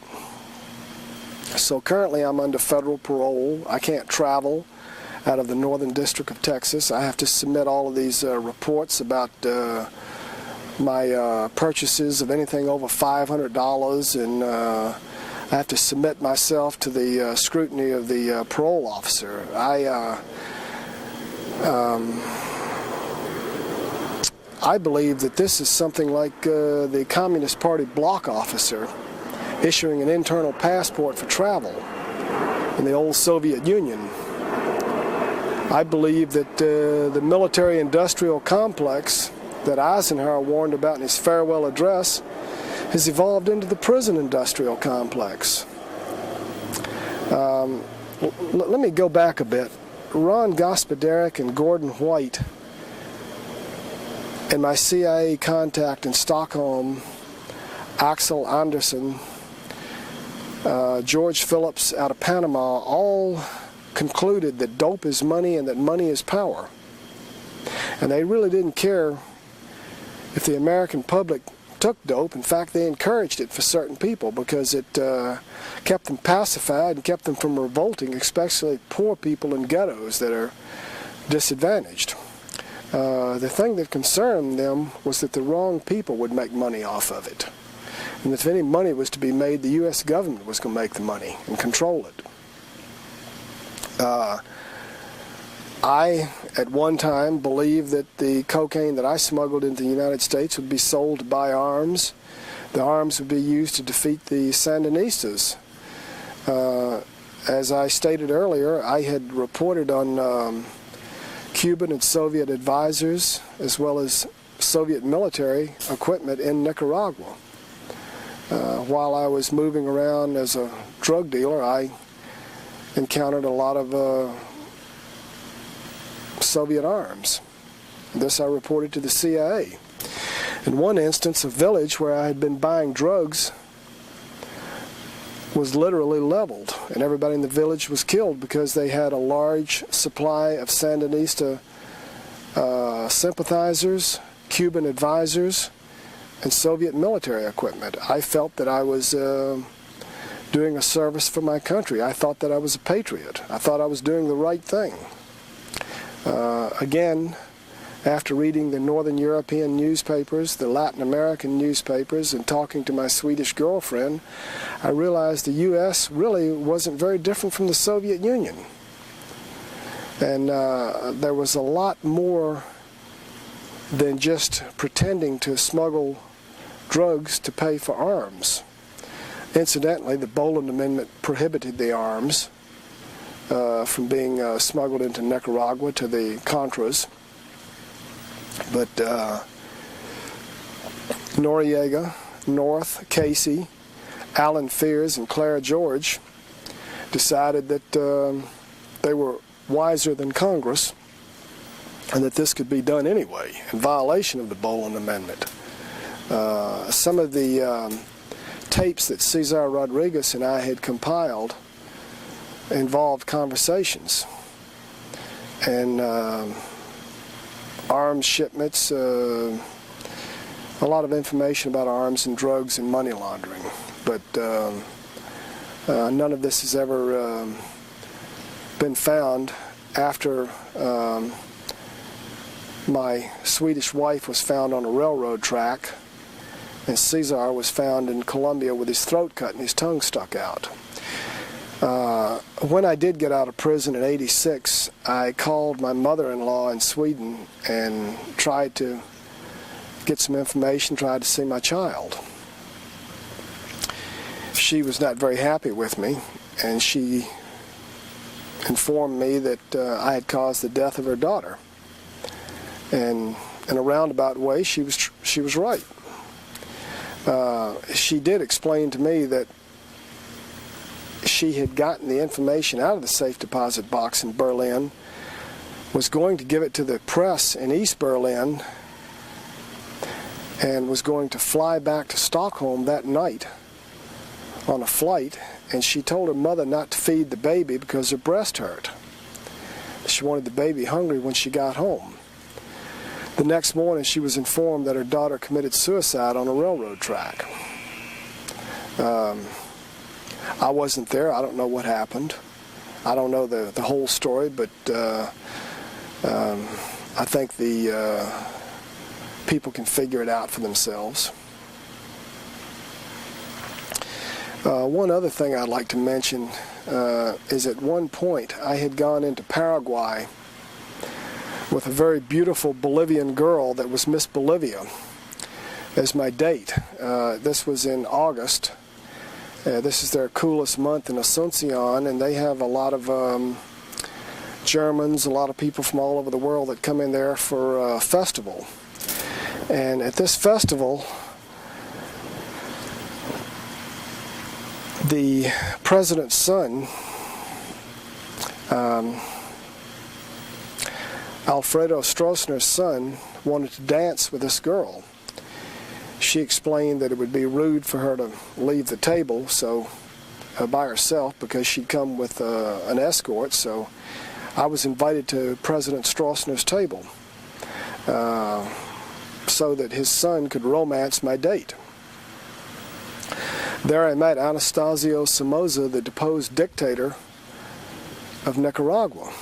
So currently I'm under federal parole. I can't travel out of the Northern District of Texas. I have to submit all of these reports about my purchases of anything over $500, and I have to submit myself to the scrutiny of the parole officer. I believe that this is something like the Communist Party block officer issuing an internal passport for travel in the old Soviet Union. I believe that the military-industrial complex that Eisenhower warned about in his farewell address has evolved into the prison-industrial complex. Let me go back a bit. Ron Gospodarek and Gordon White and my CIA contact in Stockholm, Axel Anderson, George Phillips out of Panama, all concluded that dope is money and that money is power. And they really didn't care if the American public took dope. In fact, they encouraged it for certain people because it kept them pacified and kept them from revolting, especially poor people in ghettos that are disadvantaged. The thing that concerned them was that the wrong people would make money off of it. And if any money was to be made, the U.S. government was going to make the money and control it. I, at one time, believed that the cocaine that I smuggled into the United States would be sold to buy arms. The arms would be used to defeat the Sandinistas. As I stated earlier, I had reported on Cuban and Soviet advisors, as well as Soviet military equipment in Nicaragua. While I was moving around as a drug dealer, I encountered a lot of Soviet arms. This I reported to the CIA. In one instance, a village where I had been buying drugs was literally leveled, and everybody in the village was killed because they had a large supply of Sandinista sympathizers, Cuban advisors, and Soviet military equipment. I felt that I was doing a service for my country. I thought that I was a patriot. I thought I was doing the right thing. Again, after reading the Northern European newspapers, the Latin American newspapers, and talking to my Swedish girlfriend, I realized the U.S. really wasn't very different from the Soviet Union. And there was a lot more than just pretending to smuggle drugs to pay for arms. Incidentally, the Boland Amendment prohibited the arms from being smuggled into Nicaragua to the Contras. But Noriega, North, Casey, Alan Fears, and Clara George decided that they were wiser than Congress and that this could be done anyway in violation of the Boland Amendment. Some of the tapes that Cesar Rodriguez and I had compiled involved conversations and arms shipments, a lot of information about arms and drugs and money laundering. But none of this has ever been found after my Swedish wife was found on a railroad track, and Cesar was found in Colombia with his throat cut and his tongue stuck out. When I did get out of prison in '86, I called my mother-in-law in Sweden and tried to get some information, tried to see my child. She was not very happy with me, and she informed me that I had caused the death of her daughter. And in a roundabout way, she was right. She did explain to me that she had gotten the information out of the safe deposit box in Berlin, was going to give it to the press in East Berlin, and was going to fly back to Stockholm that night on a flight, and she told her mother not to feed the baby because her breast hurt. She wanted the baby hungry when she got home. The next morning, she was informed that her daughter committed suicide on a railroad track. I wasn't there. I don't know what happened. I don't know the whole story, but I think the people can figure it out for themselves. One other thing I'd like to mention is at one point I had gone into Paraguay with a very beautiful Bolivian girl that was Miss Bolivia as my date. This was in August. This is their coolest month in Asuncion, and they have a lot of Germans, a lot of people from all over the world that come in there for a festival. And at this festival, the president's son, Alfredo Stroessner's son, wanted to dance with this girl. She explained that it would be rude for her to leave the table by herself because she'd come with an escort, so I was invited to President Stroessner's table so that his son could romance my date. There I met Anastasio Somoza, the deposed dictator of Nicaragua.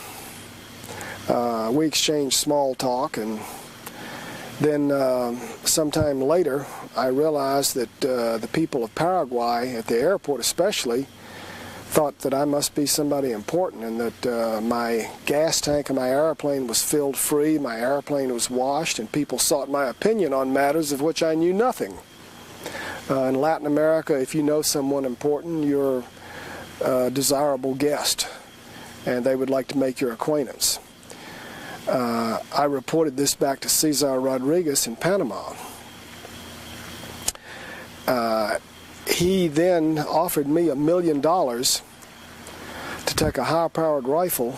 We exchanged small talk, and then sometime later I realized that the people of Paraguay, at the airport especially, thought that I must be somebody important, and that my gas tank in my airplane was filled free, my airplane was washed, and people sought my opinion on matters of which I knew nothing. In Latin America, if you know someone important, you're a desirable guest, and they would like to make your acquaintance. I reported this back to Cesar Rodriguez in Panama. he then offered me $1 million to take a high-powered rifle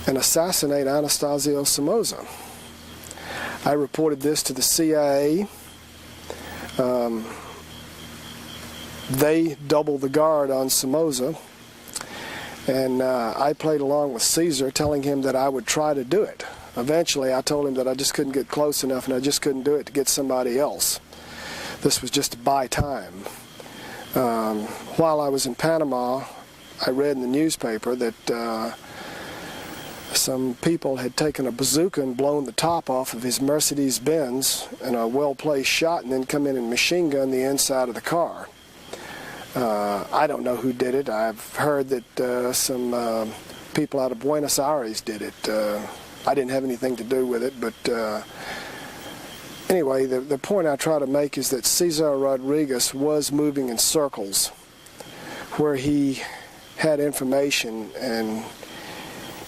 and assassinate Anastasio Somoza. I reported this to the CIA. They doubled the guard on Somoza, and I played along with Caesar, telling him that I would try to do it. Eventually, I told him that I just couldn't get close enough, and I just couldn't do it to get somebody else. This was just to buy time. While I was in Panama, I read in the newspaper that some people had taken a bazooka and blown the top off of his Mercedes-Benz in a well-placed shot, and then come in and machine gun the inside of the car. I don't know who did it. I've heard that some people out of Buenos Aires did it. I didn't have anything to do with it, but anyway, the point I try to make is that Cesar Rodriguez was moving in circles where he had information, and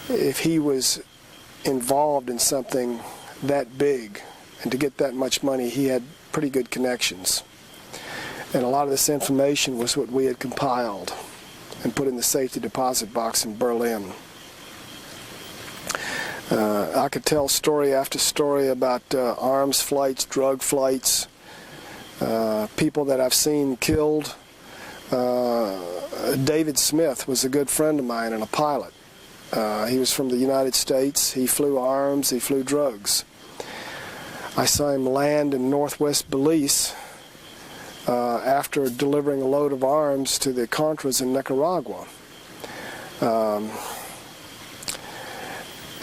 if he was involved in something that big and to get that much money, he had pretty good connections. And a lot of this information was what we had compiled and put in the safety deposit box in Berlin. I could tell story after story about arms flights, drug flights, people that I've seen killed. David Smith was a good friend of mine and a pilot. He was from the United States. He flew arms, he flew drugs. I saw him land in northwest Belize after delivering a load of arms to the Contras in Nicaragua.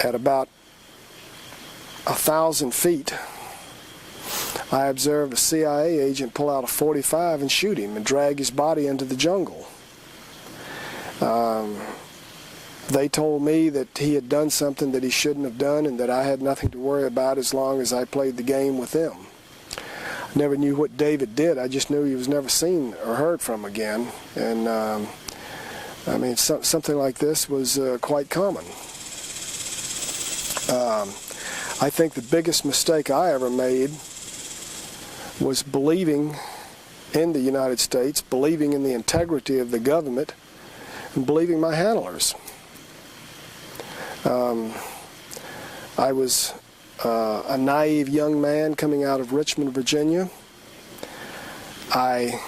At about 1,000 feet, I observed a CIA agent pull out a .45 and shoot him and drag his body into the jungle. They told me that he had done something that he shouldn't have done and that I had nothing to worry about as long as I played the game with them. I never knew what David did. I just knew he was never seen or heard from again. And I mean, something like this was quite common. I think the biggest mistake I ever made was believing in the United States, believing in the integrity of the government, and believing my handlers. I was a naive young man coming out of Richmond, Virginia. I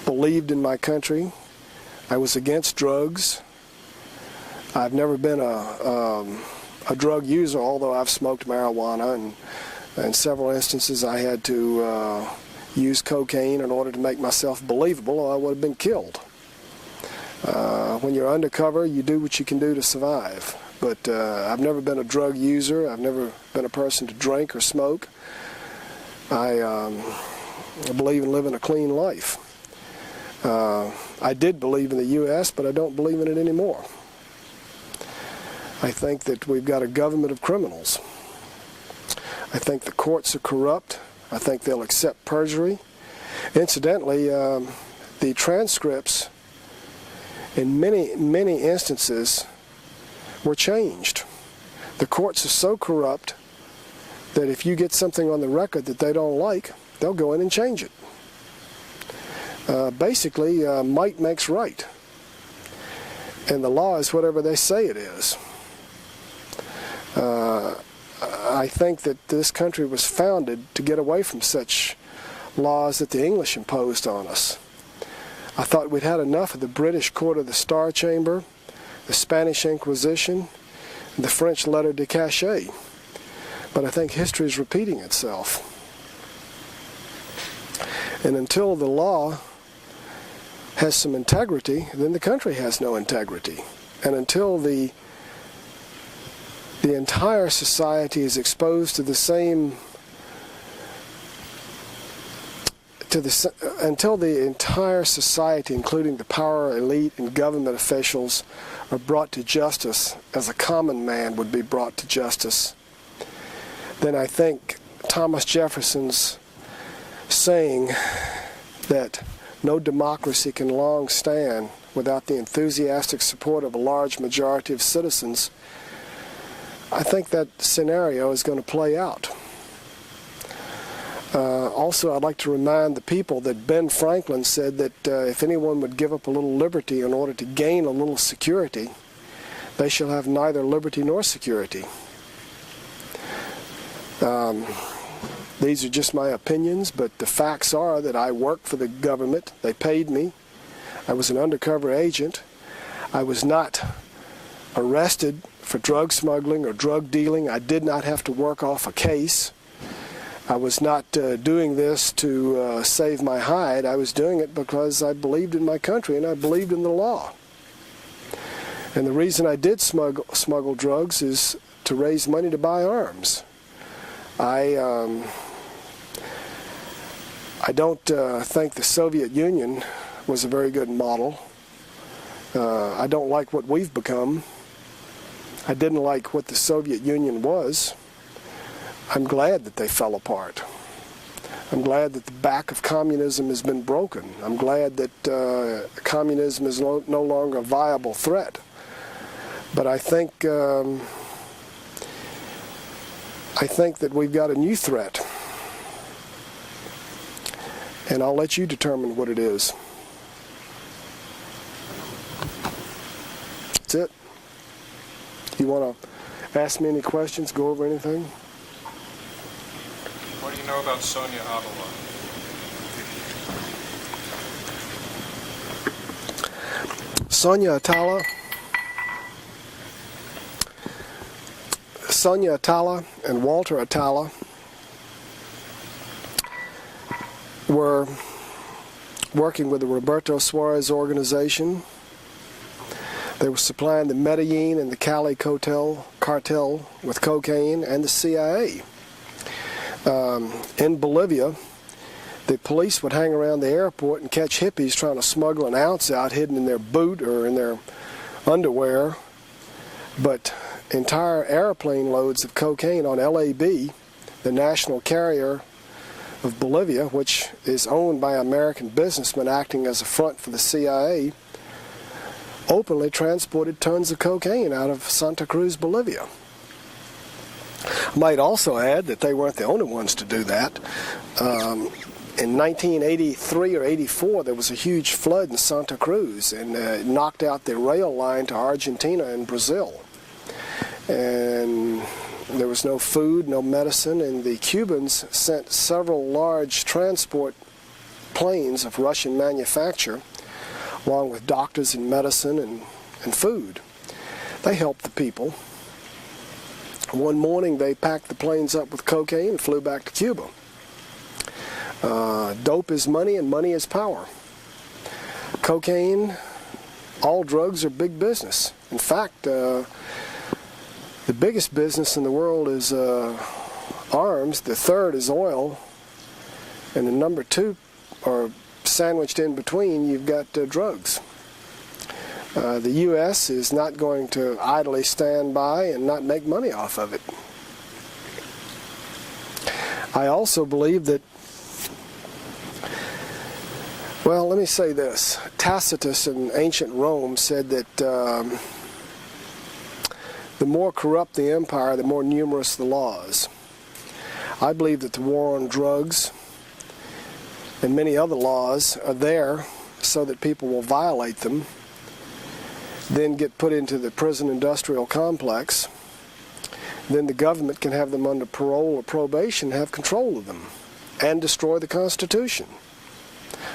believed in my country. I was against drugs. I've never been a drug user, although I've smoked marijuana, and in several instances I had to use cocaine in order to make myself believable, or I would have been killed. When you're undercover, you do what you can do to survive. But I've never been a drug user. I've never been a person to drink or smoke. I believe in living a clean life. I did believe in the U.S., but I don't believe in it anymore. I think that we've got a government of criminals. I think the courts are corrupt. I think they'll accept perjury. Incidentally, the transcripts in many instances were changed. The courts are so corrupt that if you get something on the record that they don't like, they'll go in and change it. Basically, might makes right. And the law is whatever they say it is. I think that this country was founded to get away from such laws that the English imposed on us. I thought we'd had enough of the British Court of the Star Chamber, the Spanish Inquisition, and the French Lettre de Cachet. But I think history is repeating itself. And until the law has some integrity, then the country has no integrity. And until the entire society is exposed to the same, until the entire society, including the power elite and government officials, are brought to justice as a common man would be brought to justice, then I think Thomas Jefferson's saying that no democracy can long stand without the enthusiastic support of a large majority of citizens, I think that scenario is going to play out. Also, I'd like to remind the people that Ben Franklin said that if anyone would give up a little liberty in order to gain a little security, they shall have neither liberty nor security. These are just my opinions, but the facts are that I worked for the government. They paid me. I was an undercover agent. I was not arrested for drug smuggling or drug dealing. I did not have to work off a case. I was not doing this to save my hide. I was doing it because I believed in my country and I believed in the law. And the reason I did smuggle drugs is to raise money to buy arms. I don't think the Soviet Union was a very good model. I don't like what we've become. I didn't like what the Soviet Union was. I'm glad that they fell apart. I'm glad that the back of communism has been broken. I'm glad that communism is no longer a viable threat. But I think that we've got a new threat. And I'll let you determine what it is. That's it. You want to ask me any questions, go over anything? What do you know about Sonia Avila? Sonia Atala and Walter Atala were working with the Roberto Suarez organization. They were supplying the Medellin and the Cali cartel with cocaine and the CIA. In Bolivia, the police would hang around the airport and catch hippies trying to smuggle an ounce out hidden in their boot or in their underwear. But entire airplane loads of cocaine on LAB, the national carrier of Bolivia, which is owned by American businessmen acting as a front for the CIA, openly transported tons of cocaine out of Santa Cruz, Bolivia. I might also add that they weren't the only ones to do that. In 1983 or 84, there was a huge flood in Santa Cruz, and it knocked out the rail line to Argentina and Brazil. And there was no food, no medicine, and the Cubans sent several large transport planes of Russian manufacture, along with doctors and medicine and food. They helped the people. One morning they packed the planes up with cocaine and flew back to Cuba. Dope is money and money is power. Cocaine, all drugs are big business. In fact, the biggest business in the world is arms, the third is oil, and the number two, or sandwiched in between, you've got drugs. The U.S. is not going to idly stand by and not make money off of it. I also believe that, well, let me say this. Tacitus in ancient Rome said that the more corrupt the empire, the more numerous the laws. I believe that the war on drugs and many other laws are there so that people will violate them, then get put into the prison industrial complex. Then the government can have them under parole or probation, have control of them, and destroy the Constitution.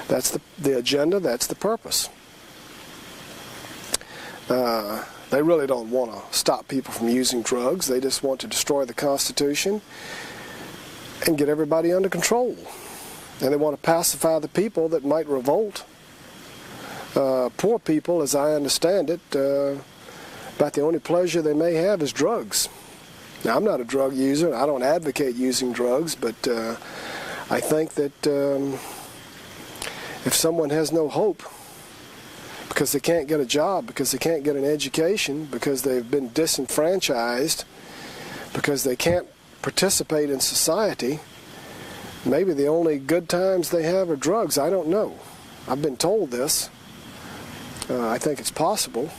That's the agenda, that's the purpose. They really don't want to stop people from using drugs. They just want to destroy the Constitution and get everybody under control. And they want to pacify the people that might revolt. Poor people, as I understand it, about the only pleasure they may have is drugs. Now, I'm not a drug user, and I don't advocate using drugs, but I think that if someone has no hope because they can't get a job, because they can't get an education, because they've been disenfranchised, because they can't participate in society, maybe the only good times they have are drugs. I don't know. I've been told this. I think it's possible.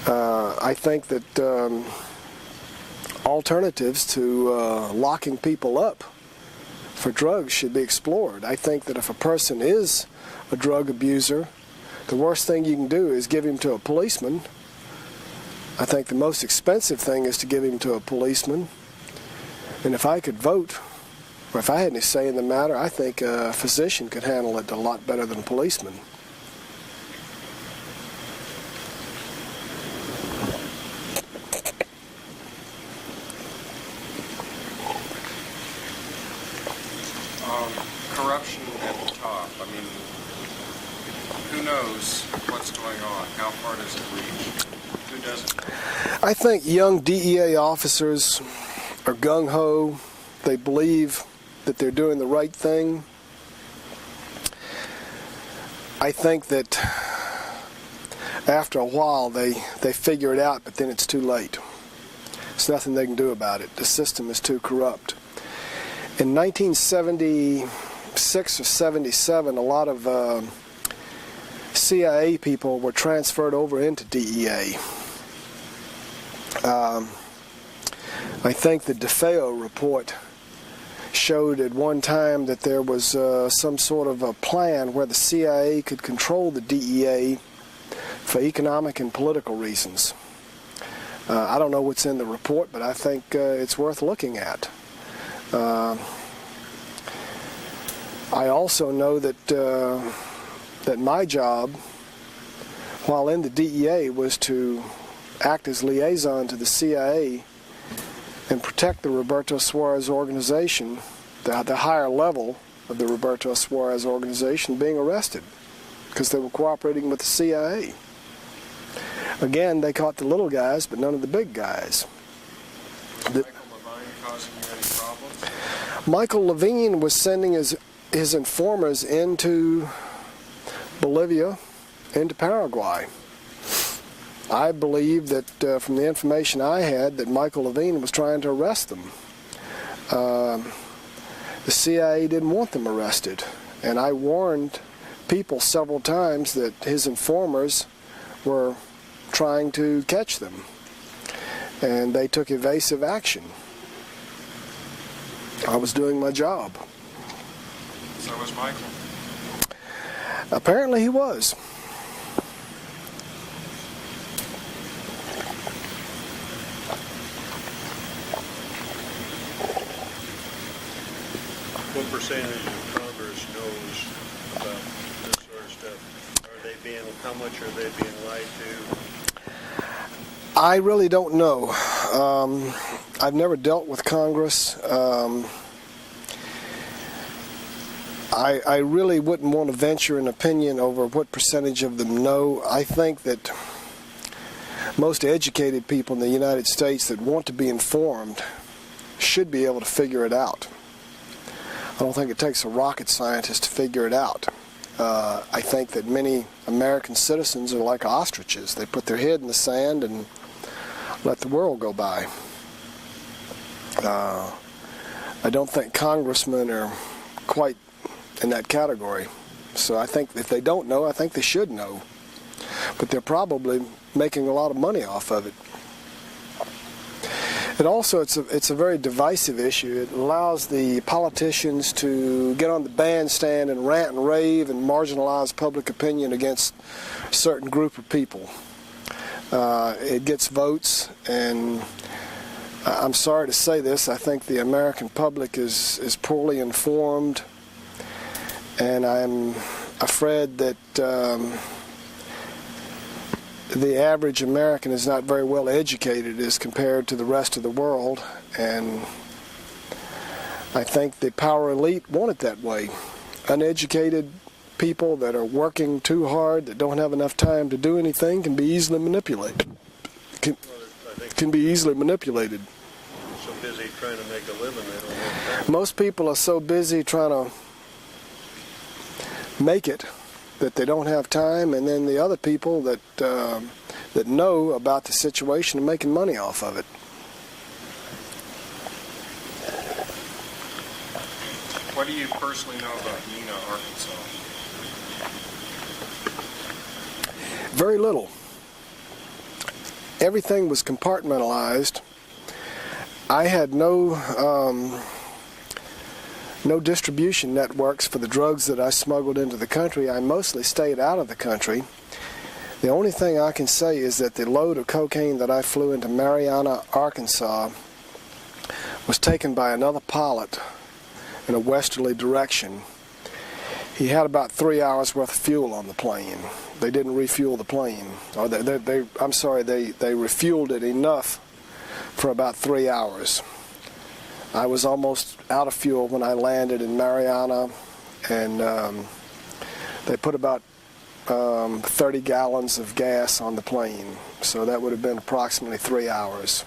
I think that alternatives to locking people up for drugs should be explored. I think that if a person is a drug abuser, the worst thing you can do is give him to a policeman. I think the most expensive thing is to give him to a policeman. And if I could vote, or if I had any say in the matter, I think a physician could handle it a lot better than a policeman. Corruption at the top. I mean, who knows what's going on? How far does it reach? Who doesn't? I think young DEA officers are gung-ho. They believe that they're doing the right thing. I think that after a while they figure it out, but then it's too late. There's nothing they can do about it. The system is too corrupt. In 1976 or 77, a lot of CIA people were transferred over into DEA. I think the DeFeo report showed at one time that there was some sort of a plan where the CIA could control the DEA for economic and political reasons. I don't know what's in the report, but I think it's worth looking at. I also know that that my job, while in the DEA, was to act as liaison to the CIA and protect the Roberto Suarez organization, the higher level of the Roberto Suarez organization being arrested because they were cooperating with the CIA. Again, they caught the little guys, but none of the big guys. Causing you any problems? Michael Levine was sending his informers into Bolivia, into Paraguay. I believe that from the information I had that Michael Levine was trying to arrest them. The CIA didn't want them arrested, and I warned people several times that his informers were trying to catch them, and they took evasive action. I was doing my job. So was Michael. Apparently he was. What percentage of Congress knows about this sort of stuff? How much are they being lied to? I really don't know. I've never dealt with Congress. I really wouldn't want to venture an opinion over what percentage of them know. I think that most educated people in the United States that want to be informed should be able to figure it out. I don't think it takes a rocket scientist to figure it out. I think that many American citizens are like ostriches. They put their head in the sand and let the world go by. I don't think congressmen are quite in that category. So I think if they don't know, I think they should know. But they're probably making a lot of money off of it. It also, it's a very divisive issue. It allows the politicians to get on the bandstand and rant and rave and marginalize public opinion against a certain group of people. It gets votes, and I'm sorry to say this, I think the American public is poorly informed, and I'm afraid that the average American is not very well educated as compared to the rest of the world, and I think the power elite want it that way. Uneducated people that are working too hard, that don't have enough time to do anything, can be easily manipulated. Can be easily manipulated. So busy trying to make a living, they don't have time. Most people are so busy trying to make it that they don't have time, and then the other people that know about the situation are making money off of it. What do you personally know about Neenah, Arkansas? Very little. Everything was compartmentalized. I had no no distribution networks for the drugs that I smuggled into the country. I mostly stayed out of the country. The only thing I can say is that the load of cocaine that I flew into Marianna, Arkansas, was taken by another pilot in a westerly direction. He had about 3 hours worth of fuel on the plane. They didn't refuel the plane, or they refueled it enough for about 3 hours. I was almost out of fuel when I landed in Marianna, and they put about 30 gallons of gas on the plane, so that would have been approximately 3 hours.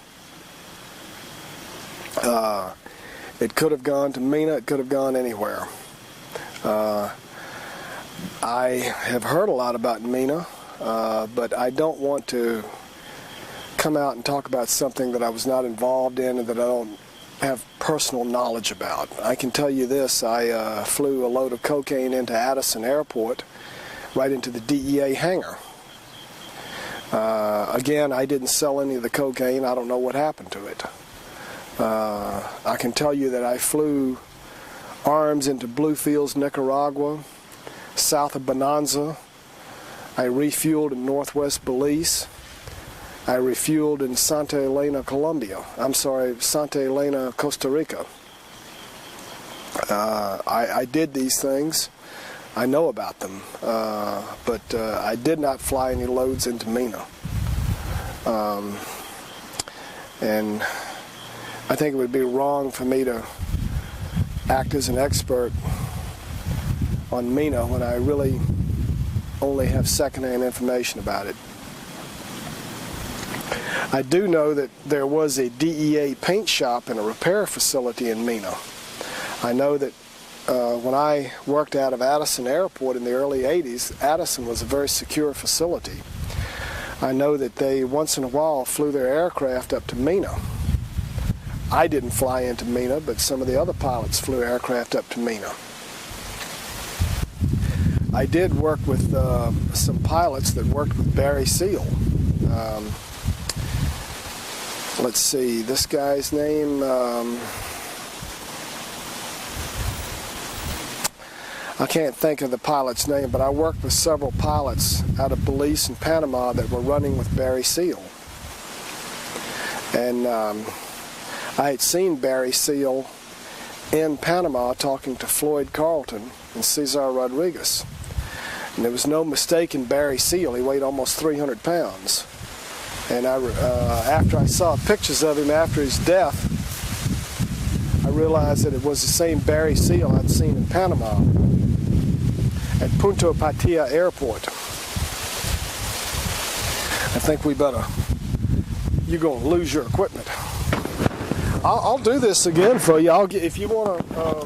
It could have gone to Mena, it could have gone anywhere. I have heard a lot about Mena, but I don't want to come out and talk about something that I was not involved in and that I don't have personal knowledge about. I can tell you this, I flew a load of cocaine into Addison Airport, right into the DEA hangar. Again, I didn't sell any of the cocaine. I don't know what happened to it. I can tell you that I flew arms into Bluefields, Nicaragua, south of Bonanza. I refueled in Northwest Belize. I refueled in Santa Elena, Santa Elena, Costa Rica. I did these things. I know about them, but I did not fly any loads into Mena. And I think it would be wrong for me to act as an expert on Mena when I really only have secondhand information about it. I do know that there was a DEA paint shop and a repair facility in Mena. I know that when I worked out of Addison Airport in the early 80s, Addison was a very secure facility. I know that they once in a while flew their aircraft up to Mena. I didn't fly into Mena, but some of the other pilots flew aircraft up to Mena. I did work with some pilots that worked with Barry Seal. Let's see, this guy's name, I can't think of the pilot's name, but I worked with several pilots out of Belize and Panama that were running with Barry Seal. And I had seen Barry Seal in Panama talking to Floyd Carlton and Cesar Rodriguez. And there was no mistaking Barry Seal. He weighed almost 300 pounds. And after I saw pictures of him after his death, I realized that it was the same Barry Seal I'd seen in Panama at Punta Patia Airport. I think we better, you're going to lose your equipment. I'll do this again for you. If you want to